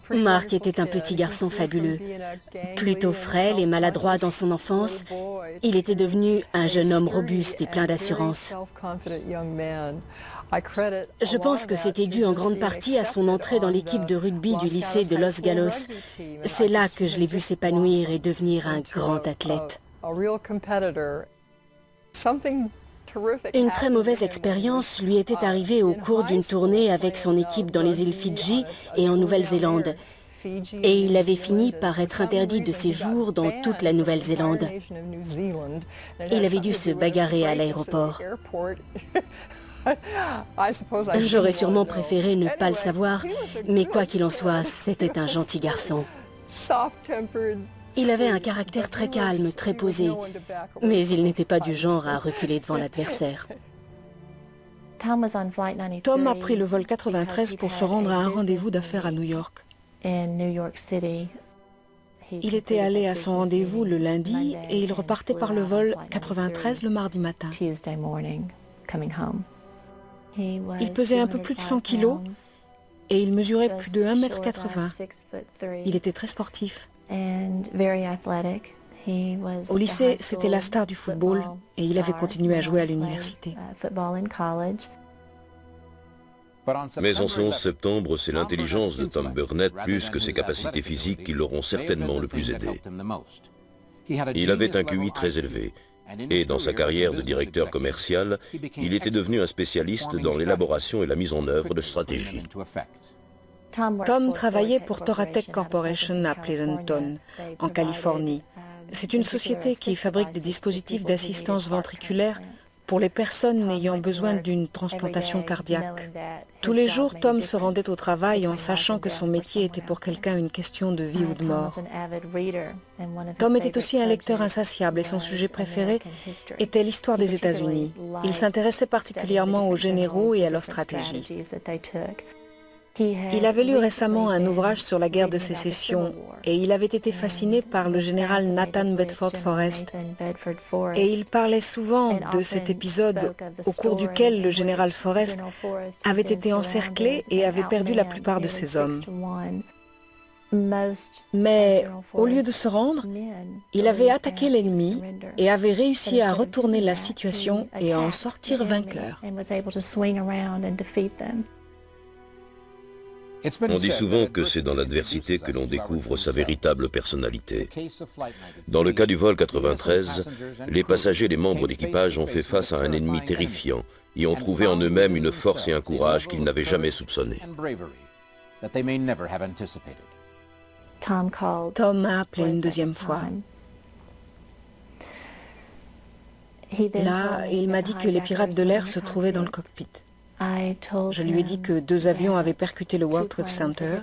Mark était un petit garçon fabuleux. Plutôt frêle et maladroit dans son enfance, il était devenu un jeune homme robuste et plein d'assurance. Je pense que c'était dû en grande partie à son entrée dans l'équipe de rugby du lycée de Los Galos. C'est là que je l'ai vu s'épanouir et devenir un grand athlète. Une très mauvaise expérience lui était arrivée au cours d'une tournée avec son équipe dans les îles Fidji et en Nouvelle-Zélande. et il avait fini par être interdit de séjour dans toute la Nouvelle-Zélande. Il avait dû se bagarrer à l'aéroport. J'aurais sûrement préféré ne pas le savoir, mais quoi qu'il en soit, c'était un gentil garçon. Il avait un caractère très calme, très posé, mais il n'était pas du genre à reculer devant l'adversaire. Tom a pris le vol 93 pour se rendre à un rendez-vous d'affaires à New York. Il était allé à son rendez-vous le lundi et il repartait par le vol 93 le mardi matin. Il pesait un peu plus de 100 kilos et il mesurait plus de 1,80 m. Il était très sportif. Au lycée, c'était la star du football et il avait continué à jouer à l'université. Mais en ce 11 septembre, c'est l'intelligence de Tom Burnett plus que ses capacités physiques qui l'auront certainement le plus aidé. Il avait un QI très élevé, et dans sa carrière de directeur commercial, il était devenu un spécialiste dans l'élaboration et la mise en œuvre de stratégies. Tom travaillait pour Toratech Corporation à Pleasanton, en Californie. C'est une société qui fabrique des dispositifs d'assistance ventriculaire pour les personnes ayant besoin d'une transplantation cardiaque. Tous les jours, Tom se rendait au travail en sachant que son métier était pour quelqu'un une question de vie ou de mort. Tom était aussi un lecteur insatiable et son sujet préféré était l'histoire des États-Unis. Il s'intéressait particulièrement aux généraux et à leur stratégie. Il avait lu récemment un ouvrage sur la guerre de sécession et il avait été fasciné par le général Nathan Bedford Forrest. Et il parlait souvent de cet épisode au cours duquel le général Forrest avait été encerclé et avait perdu la plupart de ses hommes. Mais au lieu de se rendre, il avait attaqué l'ennemi et avait réussi à retourner la situation et à en sortir vainqueur. On dit souvent que c'est dans l'adversité que l'on découvre sa véritable personnalité. Dans le cas du vol 93, les passagers et les membres d'équipage ont fait face à un ennemi terrifiant et ont trouvé en eux-mêmes une force et un courage qu'ils n'avaient jamais soupçonnés. Tom a appelé une deuxième fois. Là, il m'a dit que les pirates de l'air se trouvaient dans le cockpit. Je lui ai dit que 2 avions avaient percuté le World Trade Center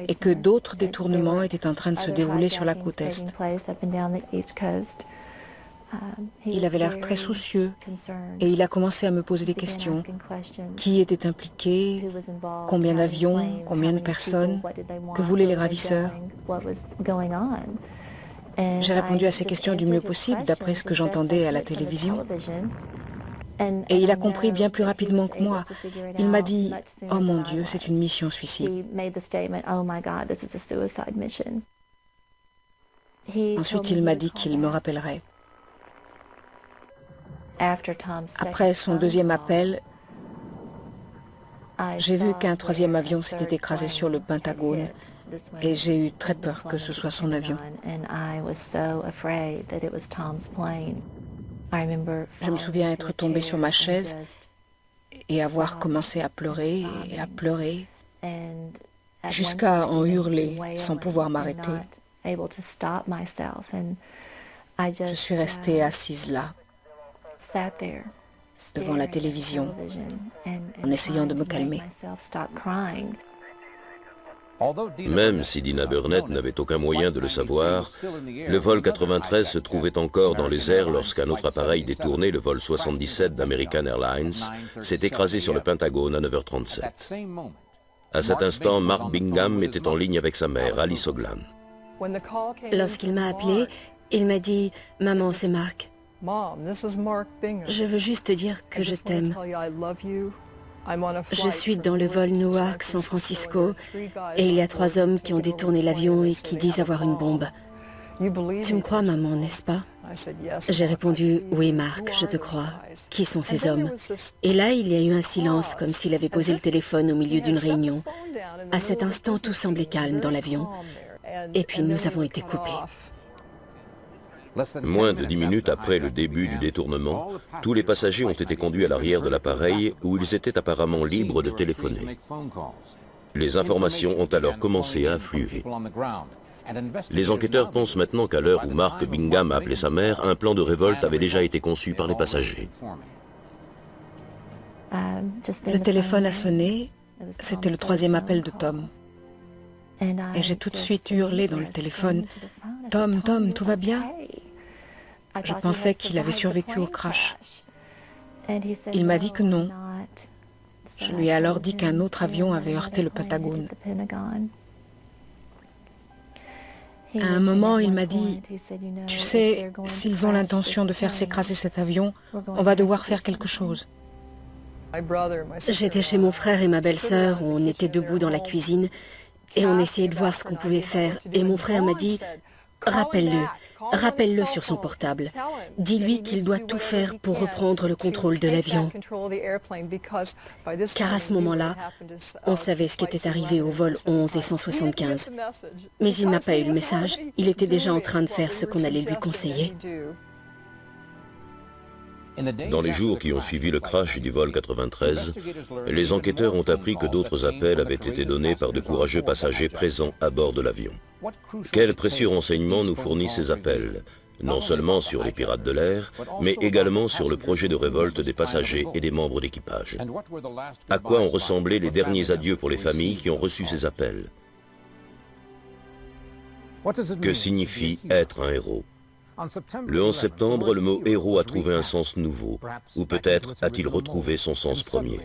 et que d'autres détournements étaient en train de se dérouler sur la côte Est. Il avait l'air très soucieux et il a commencé à me poser des questions. Qui était impliqué? Combien d'avions? Combien de personnes? Que voulaient les ravisseurs? J'ai répondu à ces questions du mieux possible d'après ce que j'entendais à la télévision. Et il a compris bien plus rapidement que moi. Il m'a dit « Oh mon Dieu, c'est une mission suicide ». Ensuite, il m'a dit qu'il me rappellerait. Après son deuxième appel, j'ai vu qu'un 3e avion s'était écrasé sur le Pentagone et j'ai eu très peur que ce soit son avion. Je me souviens être tombée sur ma chaise et avoir commencé à pleurer, jusqu'à en hurler sans pouvoir m'arrêter. Je suis restée assise là, devant la télévision, en essayant de me calmer. Même si Dina Burnett n'avait aucun moyen de le savoir, le vol 93 se trouvait encore dans les airs lorsqu'un autre appareil détourné, le vol 77 d'American Airlines, s'est écrasé sur le Pentagone à 9h37. À cet instant, Mark Bingham était en ligne avec sa mère, Alice Oglan. Lorsqu'il m'a appelé, il m'a dit « Maman, c'est Mark. Je veux juste te dire que je t'aime. Je suis dans le vol Newark-San Francisco et il y a 3 hommes qui ont détourné l'avion et qui disent avoir une bombe. Tu me crois, maman, n'est-ce pas ?» J'ai répondu « Oui, Mark, je te crois. Qui sont ces hommes ?» Et là, il y a eu un silence, comme s'il avait posé le téléphone au milieu d'une réunion. À cet instant, tout semblait calme dans l'avion. Et puis, nous avons été coupés. Moins de 10 minutes après le début du détournement, tous les passagers ont été conduits à l'arrière de l'appareil où ils étaient apparemment libres de téléphoner. Les informations ont alors commencé à affluer. Les enquêteurs pensent maintenant qu'à l'heure où Mark Bingham a appelé sa mère, un plan de révolte avait déjà été conçu par les passagers. Le téléphone a sonné, c'était le 3e appel de Tom. Et j'ai tout de suite hurlé dans le téléphone, « Tom, Tom, tout va bien ?» Je pensais qu'il avait survécu au crash. Il m'a dit que non. Je lui ai alors dit qu'un autre avion avait heurté le Pentagone. À un moment, il m'a dit, « Tu sais, s'ils ont l'intention de faire s'écraser cet avion, on va devoir faire quelque chose. » J'étais chez mon frère et ma belle-sœur, on était debout dans la cuisine et on essayait de voir ce qu'on pouvait faire. Et mon frère m'a dit, rappelle-le sur son portable. Dis-lui qu'il doit tout faire pour reprendre le contrôle de l'avion. Car à ce moment-là, on savait ce qui était arrivé au vol 11 et 175. Mais il n'a pas eu le message, il était déjà en train de faire ce qu'on allait lui conseiller. Dans les jours qui ont suivi le crash du vol 93, les enquêteurs ont appris que d'autres appels avaient été donnés par de courageux passagers présents à bord de l'avion. Quels précieux renseignements nous fournissent ces appels, non seulement sur les pirates de l'air, mais également sur le projet de révolte des passagers et des membres d'équipage. À quoi ont ressemblé les derniers adieux pour les familles qui ont reçu ces appels? Que signifie être un héros? Le 11 septembre, le mot « héros » a trouvé un sens nouveau, ou peut-être a-t-il retrouvé son sens premier.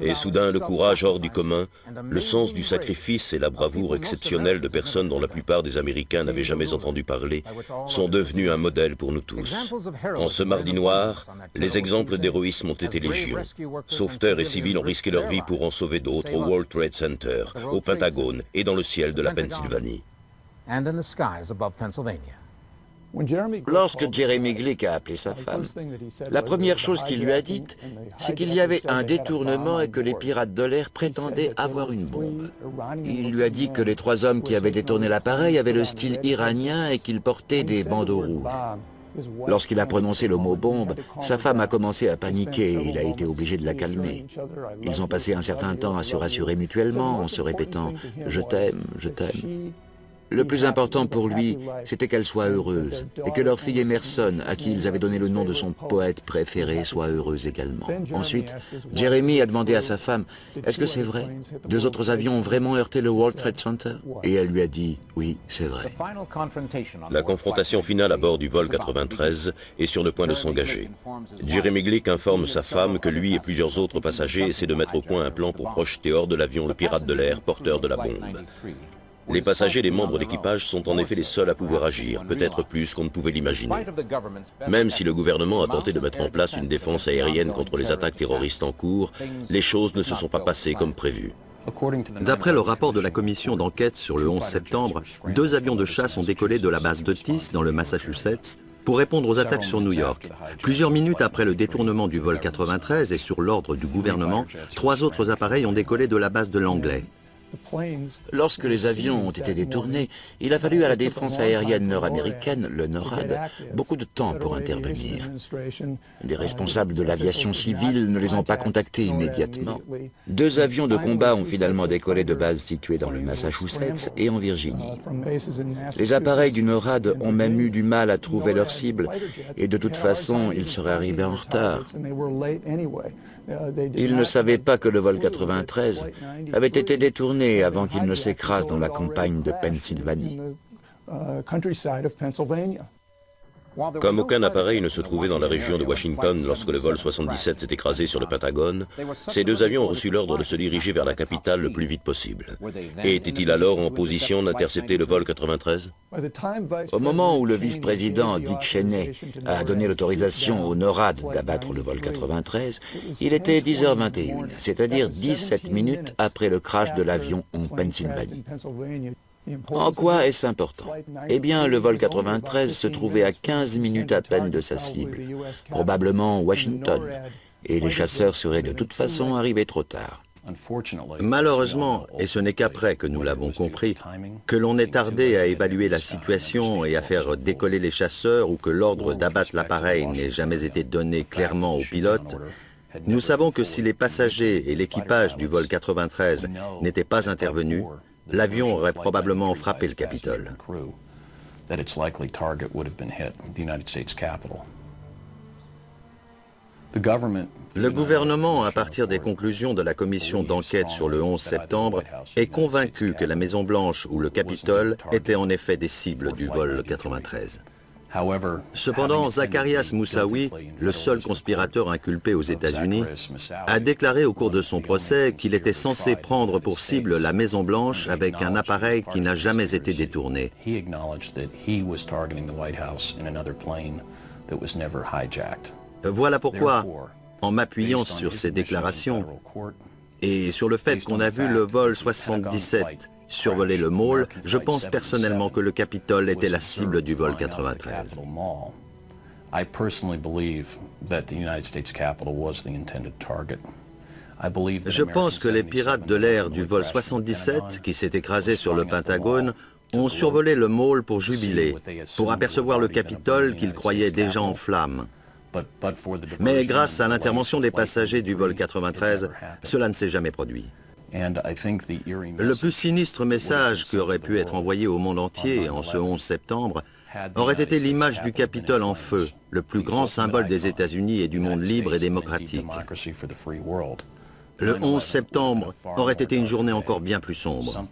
Et soudain, le courage hors du commun, le sens du sacrifice et la bravoure exceptionnelle de personnes dont la plupart des Américains n'avaient jamais entendu parler, sont devenus un modèle pour nous tous. En ce mardi noir, les exemples d'héroïsme ont été légion. Sauveteurs et civils ont risqué leur vie pour en sauver d'autres au World Trade Center, au Pentagone et dans le ciel de la Pennsylvanie. Lorsque Jeremy Glick a appelé sa femme, la première chose qu'il lui a dite, c'est qu'il y avait un détournement et que les pirates de l'air prétendaient avoir une bombe. Il lui a dit que les 3 hommes qui avaient détourné l'appareil avaient le style iranien et qu'ils portaient des bandeaux rouges. Lorsqu'il a prononcé le mot « bombe », sa femme a commencé à paniquer et il a été obligé de la calmer. Ils ont passé un certain temps à se rassurer mutuellement en se répétant « je t'aime, je t'aime ». Le plus important pour lui, c'était qu'elle soit heureuse et que leur fille Emerson, à qui ils avaient donné le nom de son poète préféré, soit heureuse également. Ensuite, Jeremy a demandé à sa femme « Est-ce que c'est vrai? 2 autres avions ont vraiment heurté le World Trade Center ?» Et elle lui a dit « Oui, c'est vrai. » La confrontation finale à bord du vol 93 est sur le point de s'engager. Jeremy Glick informe sa femme que lui et plusieurs autres passagers essaient de mettre au point un plan pour projeter hors de l'avion le pirate de l'air porteur de la bombe. Les passagers et les membres d'équipage sont en effet les seuls à pouvoir agir, peut-être plus qu'on ne pouvait l'imaginer. Même si le gouvernement a tenté de mettre en place une défense aérienne contre les attaques terroristes en cours, les choses ne se sont pas passées comme prévu. D'après le rapport de la commission d'enquête sur le 11 septembre, 2 avions de chasse ont décollé de la base d'Otis, dans le Massachusetts, pour répondre aux attaques sur New York. Plusieurs minutes après le détournement du vol 93 et sur l'ordre du gouvernement, 3 autres appareils ont décollé de la base de Langley. Lorsque les avions ont été détournés, il a fallu à la défense aérienne nord-américaine, le NORAD, beaucoup de temps pour intervenir. Les responsables de l'aviation civile ne les ont pas contactés immédiatement. 2 avions de combat ont finalement décollé de bases situées dans le Massachusetts et en Virginie. Les appareils du NORAD ont même eu du mal à trouver leur cible et de toute façon, ils seraient arrivés en retard. Ils ne savaient pas que le vol 93 avait été détourné avant qu'il ne s'écrase dans la campagne de Pennsylvanie. Comme aucun appareil ne se trouvait dans la région de Washington lorsque le vol 77 s'est écrasé sur le Pentagone, ces 2 avions ont reçu l'ordre de se diriger vers la capitale le plus vite possible. Et étaient-ils alors en position d'intercepter le vol 93? Au moment où le vice-président Dick Cheney a donné l'autorisation au NORAD d'abattre le vol 93, il était 10h21, c'est-à-dire 17 minutes après le crash de l'avion en Pennsylvanie. En quoi est-ce important? Eh bien, le vol 93 se trouvait à 15 minutes à peine de sa cible, probablement Washington, et les chasseurs seraient de toute façon arrivés trop tard. Malheureusement, et ce n'est qu'après que nous l'avons compris, que l'on est tardé à évaluer la situation et à faire décoller les chasseurs ou que l'ordre d'abattre l'appareil n'ait jamais été donné clairement aux pilotes, Nous savons que si les passagers et l'équipage du vol 93 n'étaient pas intervenus, l'avion aurait probablement frappé le Capitole. Le gouvernement, à partir des conclusions de la commission d'enquête sur le 11 septembre, est convaincu que la Maison-Blanche ou le Capitole étaient en effet des cibles du vol 93. Cependant, Zacarias Moussaoui, le seul conspirateur inculpé aux États-Unis, a déclaré au cours de son procès qu'il était censé prendre pour cible la Maison-Blanche avec un appareil qui n'a jamais été détourné. Voilà pourquoi, en m'appuyant sur ces déclarations et sur le fait qu'on a vu le vol 77 survoler le Mall, je pense personnellement que le Capitole était la cible du vol 93. Je pense que les pirates de l'air du vol 77, qui s'est écrasé sur le Pentagone, ont survolé le Mall pour jubiler, pour apercevoir le Capitole qu'ils croyaient déjà en flammes. Mais grâce à l'intervention des passagers du vol 93, cela ne s'est jamais produit. Le plus sinistre message qui aurait pu être envoyé au monde entier en ce 11 septembre aurait été l'image du Capitole en feu, le plus grand symbole des États-Unis et du monde libre et démocratique. Le 11 septembre aurait été une journée encore bien plus sombre.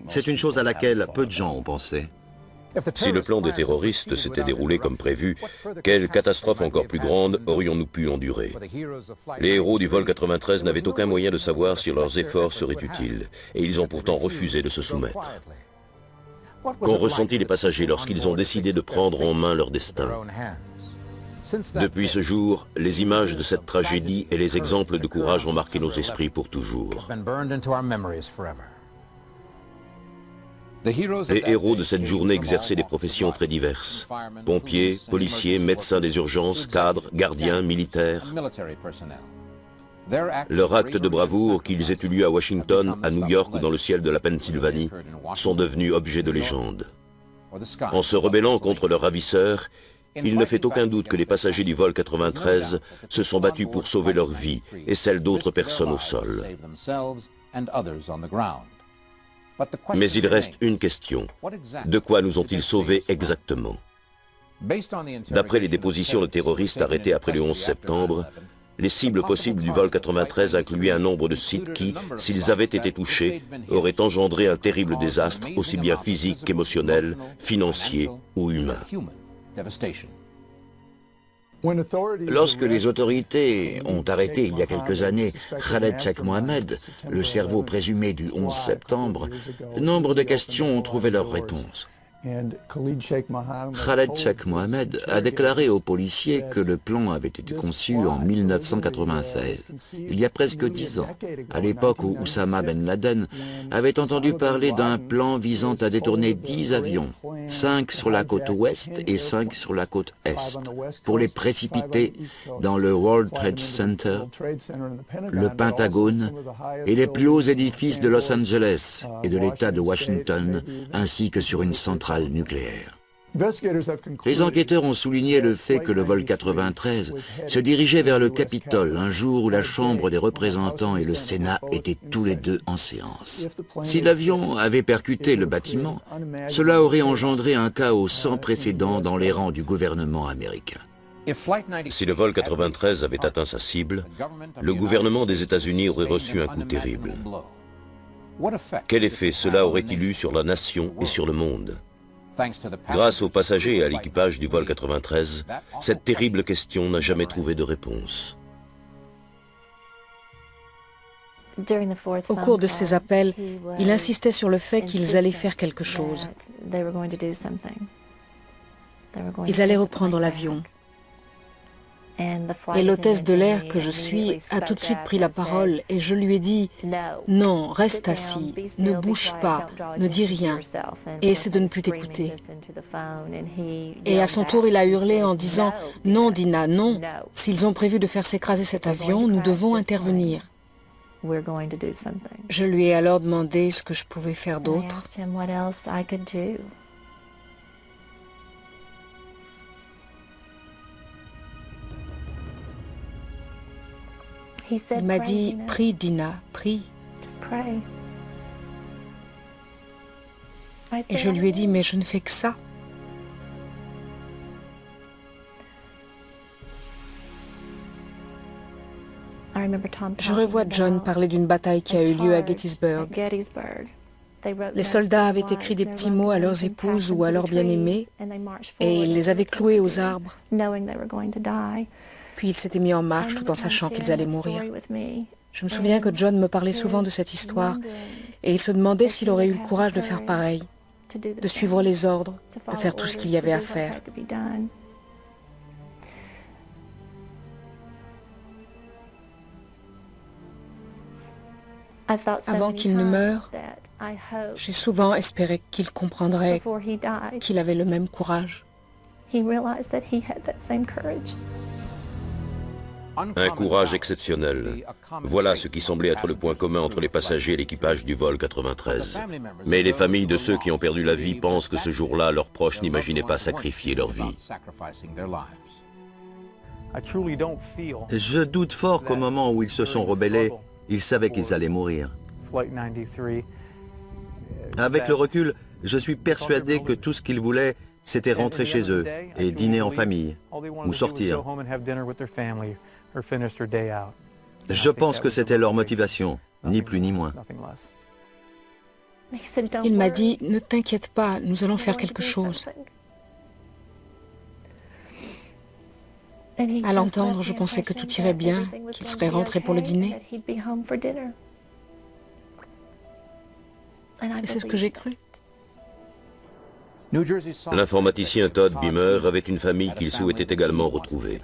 C'est une chose à laquelle peu de gens ont pensé. Si le plan des terroristes s'était déroulé comme prévu, quelle catastrophe encore plus grande aurions-nous pu endurer? Les héros du vol 93 n'avaient aucun moyen de savoir si leurs efforts seraient utiles, et ils ont pourtant refusé de se soumettre. Qu'ont ressenti les passagers lorsqu'ils ont décidé de prendre en main leur destin? Depuis ce jour, les images de cette tragédie et les exemples de courage ont marqué nos esprits pour toujours. Les héros de cette journée exerçaient des professions très diverses. Pompiers, policiers, médecins des urgences, cadres, gardiens, militaires. Leurs actes de bravoure, qu'ils aient eu lieu à Washington, à New York ou dans le ciel de la Pennsylvanie, sont devenus objets de légende. En se rebellant contre leurs ravisseurs, il ne fait aucun doute que les passagers du vol 93 se sont battus pour sauver leur vie et celle d'autres personnes au sol. Mais il reste une question. De quoi nous ont-ils sauvés exactement? D'après les dépositions de terroristes arrêtés après le 11 septembre, les cibles possibles du vol 93 incluaient un nombre de sites qui, s'ils avaient été touchés, auraient engendré un terrible désastre, aussi bien physique qu'émotionnel, financier ou humain. Lorsque les autorités ont arrêté il y a quelques années Khaled Sheikh Mohammed, le cerveau présumé du 11 septembre, nombre de questions ont trouvé leur réponse. Khaled Sheikh Mohammed a déclaré aux policiers que le plan avait été conçu en 1996, il y a presque 10 ans, à l'époque où Oussama Ben Laden avait entendu parler d'un plan visant à détourner 10 avions, 5 sur la côte ouest et 5 sur la côte est, pour les précipiter dans le World Trade Center, le Pentagone et les plus hauts édifices de Los Angeles et de l'État de Washington, ainsi que sur une centrale nucléaire. Les enquêteurs ont souligné le fait que le vol 93 se dirigeait vers le Capitole un jour où la Chambre des représentants et le Sénat étaient tous les deux en séance. Si l'avion avait percuté le bâtiment, cela aurait engendré un chaos sans précédent dans les rangs du gouvernement américain. Si le vol 93 avait atteint sa cible, le gouvernement des États-Unis aurait reçu un coup terrible. Quel effet cela aurait-il eu sur la nation et sur le monde? Grâce aux passagers et à l'équipage du vol 93, cette terrible question n'a jamais trouvé de réponse. Au cours de ses appels, il insistait sur le fait qu'ils allaient faire quelque chose. Ils allaient reprendre l'avion. Et l'hôtesse de l'air que je suis a tout de suite pris la parole et je lui ai dit « Non, reste assis, ne bouge pas, ne dis rien et essaie de ne plus t'écouter. » Et à son tour, il a hurlé en disant « Non, Dina, non, s'ils ont prévu de faire s'écraser cet avion, nous devons intervenir. » Je lui ai alors demandé ce que je pouvais faire d'autre. Il m'a dit « Prie, Dina, prie ». Et je lui ai dit « Mais je ne fais que ça ». Je revois John parler d'une bataille qui a eu lieu à Gettysburg. Les soldats avaient écrit des petits mots à leurs épouses ou à leurs bien-aimés et ils les avaient cloués aux arbres. Puis ils s'étaient mis en marche tout en sachant qu'ils allaient mourir. Je me souviens que John me parlait souvent de cette histoire et il se demandait s'il aurait eu le courage de faire pareil, de suivre les ordres, de faire tout ce qu'il y avait à faire. Avant qu'il ne meure, j'ai souvent espéré qu'il comprendrait qu'il avait le même courage. Un courage exceptionnel. Voilà ce qui semblait être le point commun entre les passagers et l'équipage du vol 93. Mais les familles de ceux qui ont perdu la vie pensent que ce jour-là, leurs proches n'imaginaient pas sacrifier leur vie. Je doute fort qu'au moment où ils se sont rebellés, ils savaient qu'ils allaient mourir. Avec le recul, je suis persuadé que tout ce qu'ils voulaient, c'était rentrer chez eux et dîner en famille ou sortir. Je pense que c'était leur motivation, ni plus ni moins. Il m'a dit « Ne t'inquiète pas, nous allons faire quelque chose ». À l'entendre, je pensais que tout irait bien, qu'il serait rentré pour le dîner. Et c'est ce que j'ai cru. L'informaticien Todd Beamer avait une famille qu'il souhaitait également retrouver.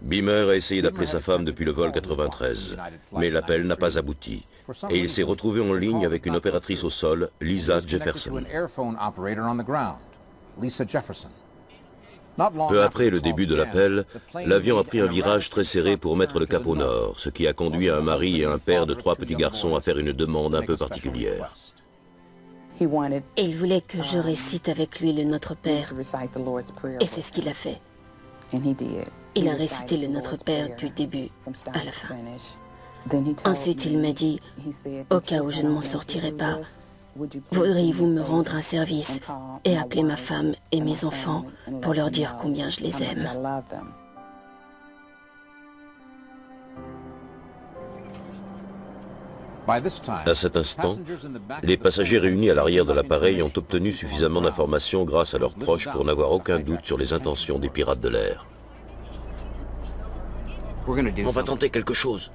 Beamer a essayé d'appeler sa femme depuis le vol 93, mais l'appel n'a pas abouti. Et il s'est retrouvé en ligne avec une opératrice au sol, Lisa Jefferson. Peu après le début de l'appel, l'avion a pris un virage très serré pour mettre le cap au nord, ce qui a conduit un mari et un père de 3 petits garçons à faire une demande un peu particulière. Et il voulait que je récite avec lui le Notre Père. Et c'est ce qu'il a fait. Il a récité le Notre Père du début à la fin. Ensuite, il m'a dit, au cas où je ne m'en sortirais pas, voudriez-vous me rendre un service et appeler ma femme et mes enfants pour leur dire combien je les aime. À cet instant, les passagers réunis à l'arrière de l'appareil ont obtenu suffisamment d'informations grâce à leurs proches pour n'avoir aucun doute sur les intentions des pirates de l'air. On va tenter quelque chose.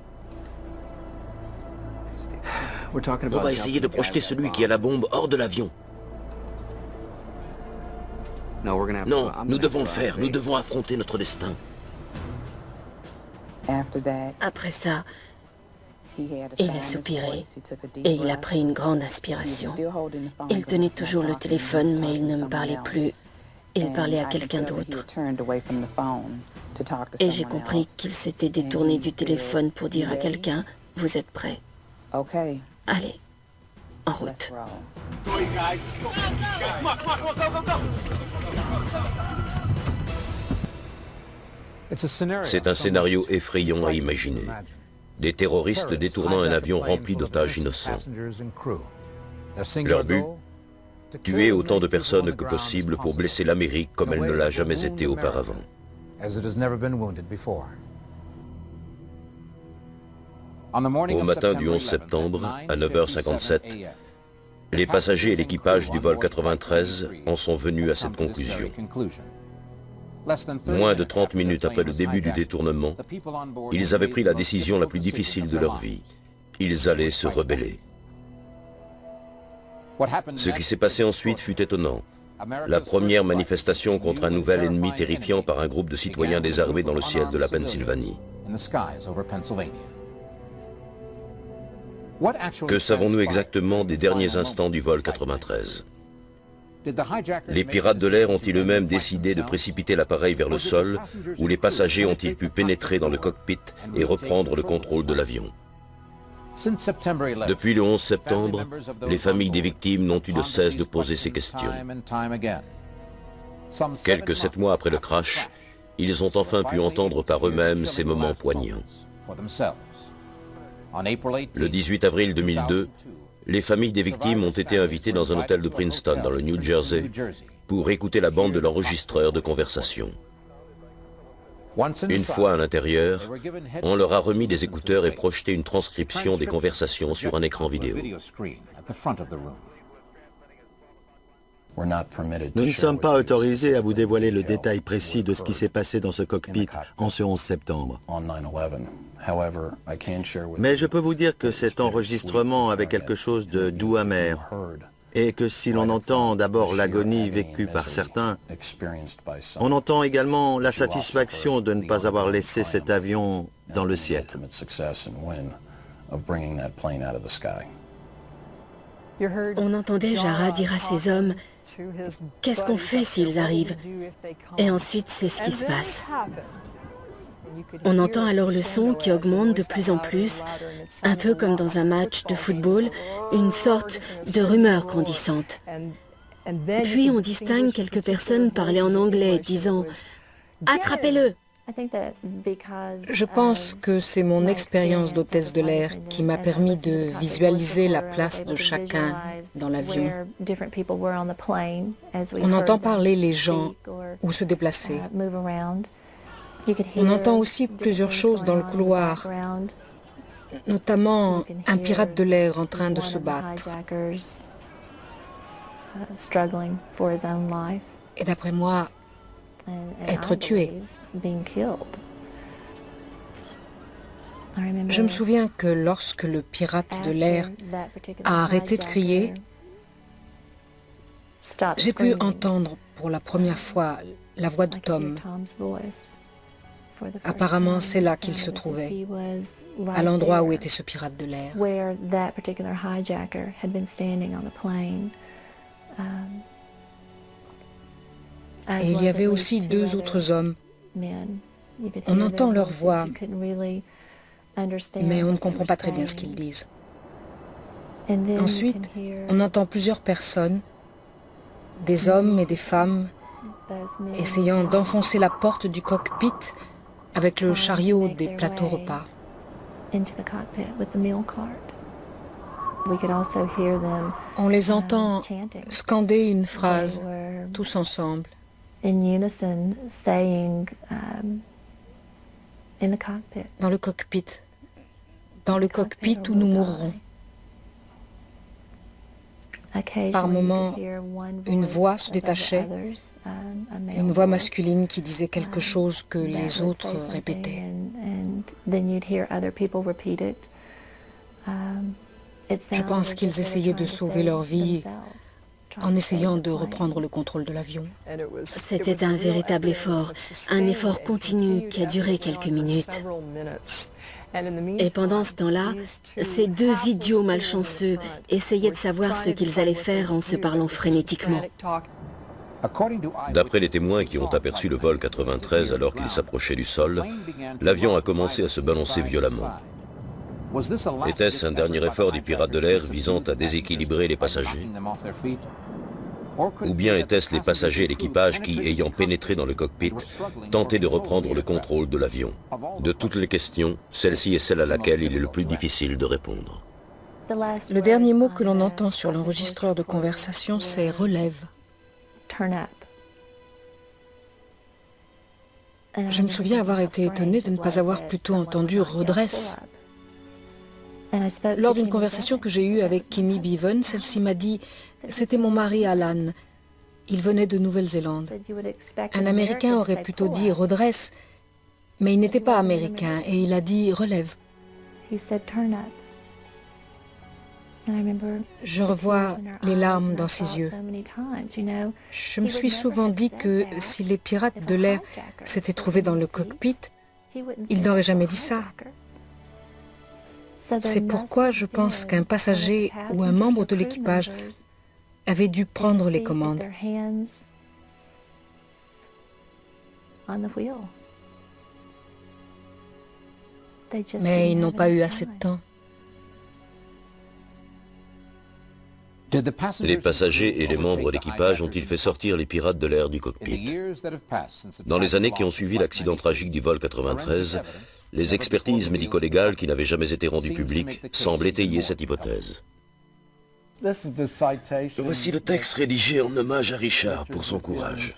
On va essayer de projeter celui qui a la bombe hors de l'avion. Non, nous devons le faire, nous devons affronter notre destin. Après ça, il a soupiré et il a pris une grande inspiration. Il tenait toujours le téléphone, mais il ne me parlait plus. Il parlait à quelqu'un d'autre. Et j'ai compris qu'il s'était détourné du téléphone pour dire à quelqu'un « Vous êtes prêts ? Allez, en route. » C'est un scénario effrayant à imaginer. Des terroristes détournant un avion rempli d'otages innocents. Leur but ? Tuer autant de personnes que possible pour blesser l'Amérique comme elle ne l'a jamais été auparavant. Au matin du 11 septembre, à 9h57, les passagers et l'équipage du vol 93 en sont venus à cette conclusion. Moins de 30 minutes après le début du détournement, ils avaient pris la décision la plus difficile de leur vie. Ils allaient se rebeller. Ce qui s'est passé ensuite fut étonnant. La première manifestation contre un nouvel ennemi terrifiant par un groupe de citoyens désarmés dans le ciel de la Pennsylvanie. Que savons-nous exactement des derniers instants du vol 93 ? Les pirates de l'air ont-ils eux-mêmes décidé de précipiter l'appareil vers le sol, ou les passagers ont-ils pu pénétrer dans le cockpit et reprendre le contrôle de l'avion ? Depuis le 11 septembre, les familles des victimes n'ont eu de cesse de poser ces questions. Quelques 7 mois après le crash, ils ont enfin pu entendre par eux-mêmes ces moments poignants. Le 18 avril 2002, les familles des victimes ont été invitées dans un hôtel de Princeton, dans le New Jersey, pour écouter la bande de l'enregistreur de conversation. Une fois à l'intérieur, on leur a remis des écouteurs et projeté une transcription des conversations sur un écran vidéo. Nous ne sommes pas autorisés à vous dévoiler le détail précis de ce qui s'est passé dans ce cockpit en ce 11 septembre. Mais je peux vous dire que cet enregistrement avait quelque chose de doux amer, et que si l'on entend d'abord l'agonie vécue par certains, on entend également la satisfaction de ne pas avoir laissé cet avion dans le ciel. On entendait Jarrah dire à ses hommes « Qu'est-ce qu'on fait s'ils arrivent ?» Et ensuite, c'est ce qui se passe. On entend alors le son qui augmente de plus en plus, un peu comme dans un match de football, une sorte de rumeur grandissante. Puis on distingue quelques personnes parler en anglais, disant « Attrapez-le !» Je pense que c'est mon expérience d'hôtesse de l'air qui m'a permis de visualiser la place de chacun dans l'avion. On entend parler les gens ou se déplacer. On entend aussi plusieurs choses dans le couloir, notamment un pirate de l'air en train de se battre. Et d'après moi, être tué. Je me souviens que lorsque le pirate de l'air a arrêté de crier, j'ai pu entendre pour la première fois la voix de Tom. Apparemment, c'est là qu'il se trouvait, à l'endroit où était ce pirate de l'air. Et il y avait aussi deux autres hommes. On entend leur voix, mais on ne comprend pas très bien ce qu'ils disent. Ensuite, on entend plusieurs personnes, des hommes et des femmes, essayant d'enfoncer la porte du cockpit avec le chariot des plateaux repas. On les entend scander une phrase, tous ensemble. Dans le cockpit où nous mourrons. Par moments, une voix se détachait, une voix masculine qui disait quelque chose que les autres répétaient. Je pense qu'ils essayaient de sauver leur vie en essayant de reprendre le contrôle de l'avion. C'était un véritable effort, un effort continu qui a duré quelques minutes. Et pendant ce temps-là, ces deux idiots malchanceux essayaient de savoir ce qu'ils allaient faire en se parlant frénétiquement. D'après les témoins qui ont aperçu le vol 93 alors qu'il s'approchait du sol, l'avion a commencé à se balancer violemment. Était-ce un dernier effort des pirates de l'air visant à déséquilibrer les passagers? Ou bien étaient-ce les passagers et l'équipage qui, ayant pénétré dans le cockpit, tentaient de reprendre le contrôle de l'avion? De toutes les questions, celle-ci est celle à laquelle il est le plus difficile de répondre. Le dernier mot que l'on entend sur l'enregistreur de conversation, c'est « relève ». Je me souviens avoir été étonnée de ne pas avoir plutôt entendu « redresse ». Lors d'une conversation que j'ai eue avec Kimmy Bevan, celle-ci m'a dit « c'était mon mari Alan, il venait de Nouvelle-Zélande ». Un Américain aurait plutôt dit « redresse », mais il n'était pas américain et il a dit « relève ». Je revois les larmes dans ses yeux. Je me suis souvent dit que si les pirates de l'air s'étaient trouvés dans le cockpit, ils n'auraient jamais dit ça. C'est pourquoi je pense qu'un passager ou un membre de l'équipage avait dû prendre les commandes. Mais ils n'ont pas eu assez de temps. Les passagers et les membres d'équipage ont-ils fait sortir les pirates de l'air du cockpit? Dans les années qui ont suivi l'accident tragique du vol 93, Les expertises médico-légales qui n'avaient jamais été rendues publiques semblent étayer cette hypothèse. Voici le texte rédigé en hommage à Richard pour son courage.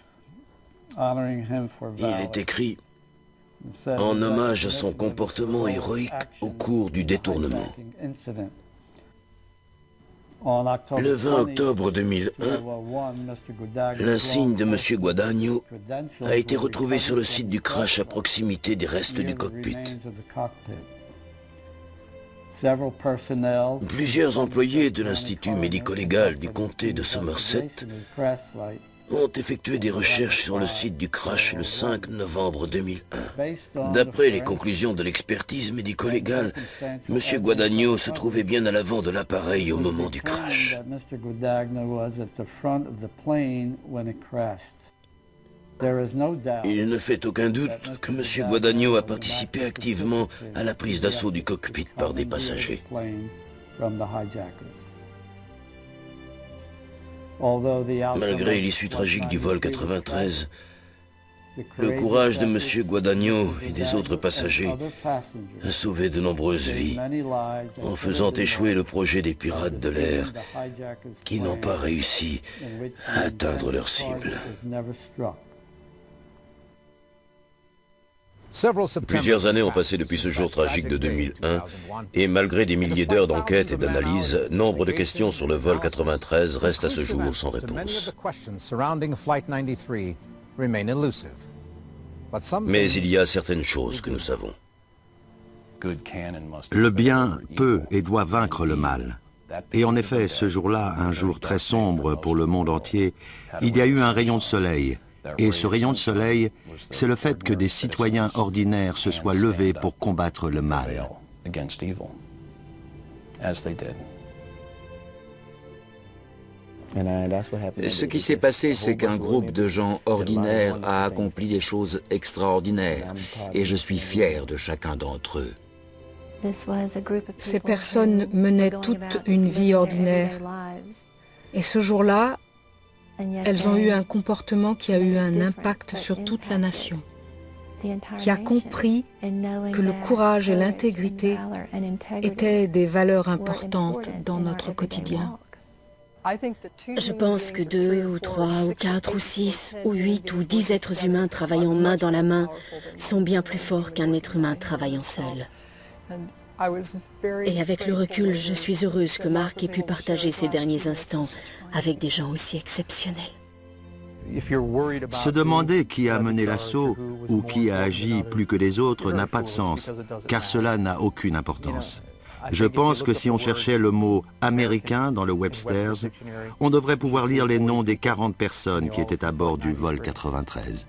Il est écrit « En hommage à son comportement héroïque au cours du détournement ». Le 20 octobre 2001, l'insigne de M. Guadagno a été retrouvé sur le site du crash à proximité des restes du cockpit. Plusieurs employés de l'Institut médico-légal du comté de Somerset ont effectué des recherches sur le site du crash le 5 novembre 2001. D'après les conclusions de l'expertise médico-légale, M. Guadagno se trouvait bien à l'avant de l'appareil au moment du crash. Il ne fait aucun doute que M. Guadagno a participé activement à la prise d'assaut du cockpit par des passagers. Malgré l'issue tragique du vol 93, le courage de M. Guadagno et des autres passagers a sauvé de nombreuses vies en faisant échouer le projet des pirates de l'air qui n'ont pas réussi à atteindre leur cible. Plusieurs années ont passé depuis ce jour tragique de 2001 et malgré des milliers d'heures d'enquête et d'analyse, nombre de questions sur le vol 93 restent à ce jour sans réponse. Mais il y a certaines choses que nous savons. Le bien peut et doit vaincre le mal. Et en effet, ce jour-là, un jour très sombre pour le monde entier, il y a eu un rayon de soleil. Et ce rayon de soleil, c'est le fait que des citoyens ordinaires se soient levés pour combattre le mal. Ce qui s'est passé, c'est qu'un groupe de gens ordinaires a accompli des choses extraordinaires, et je suis fier de chacun d'entre eux. Ces personnes menaient toute une vie ordinaire. Et ce jour-là, elles ont eu un comportement qui a eu un impact sur toute la nation, qui a compris que le courage et l'intégrité étaient des valeurs importantes dans notre quotidien. Je pense que 2 ou 3 ou 4 ou 6 ou 8 ou 10 êtres humains travaillant main dans la main sont bien plus forts qu'un être humain travaillant seul. Et avec le recul, je suis heureuse que Mark ait pu partager ces derniers instants avec des gens aussi exceptionnels. Se demander qui a mené l'assaut ou qui a agi plus que les autres n'a pas de sens, car cela n'a aucune importance. Je pense que si on cherchait le mot « américain » dans le Webster's, on devrait pouvoir lire les noms des 40 personnes qui étaient à bord du vol 93.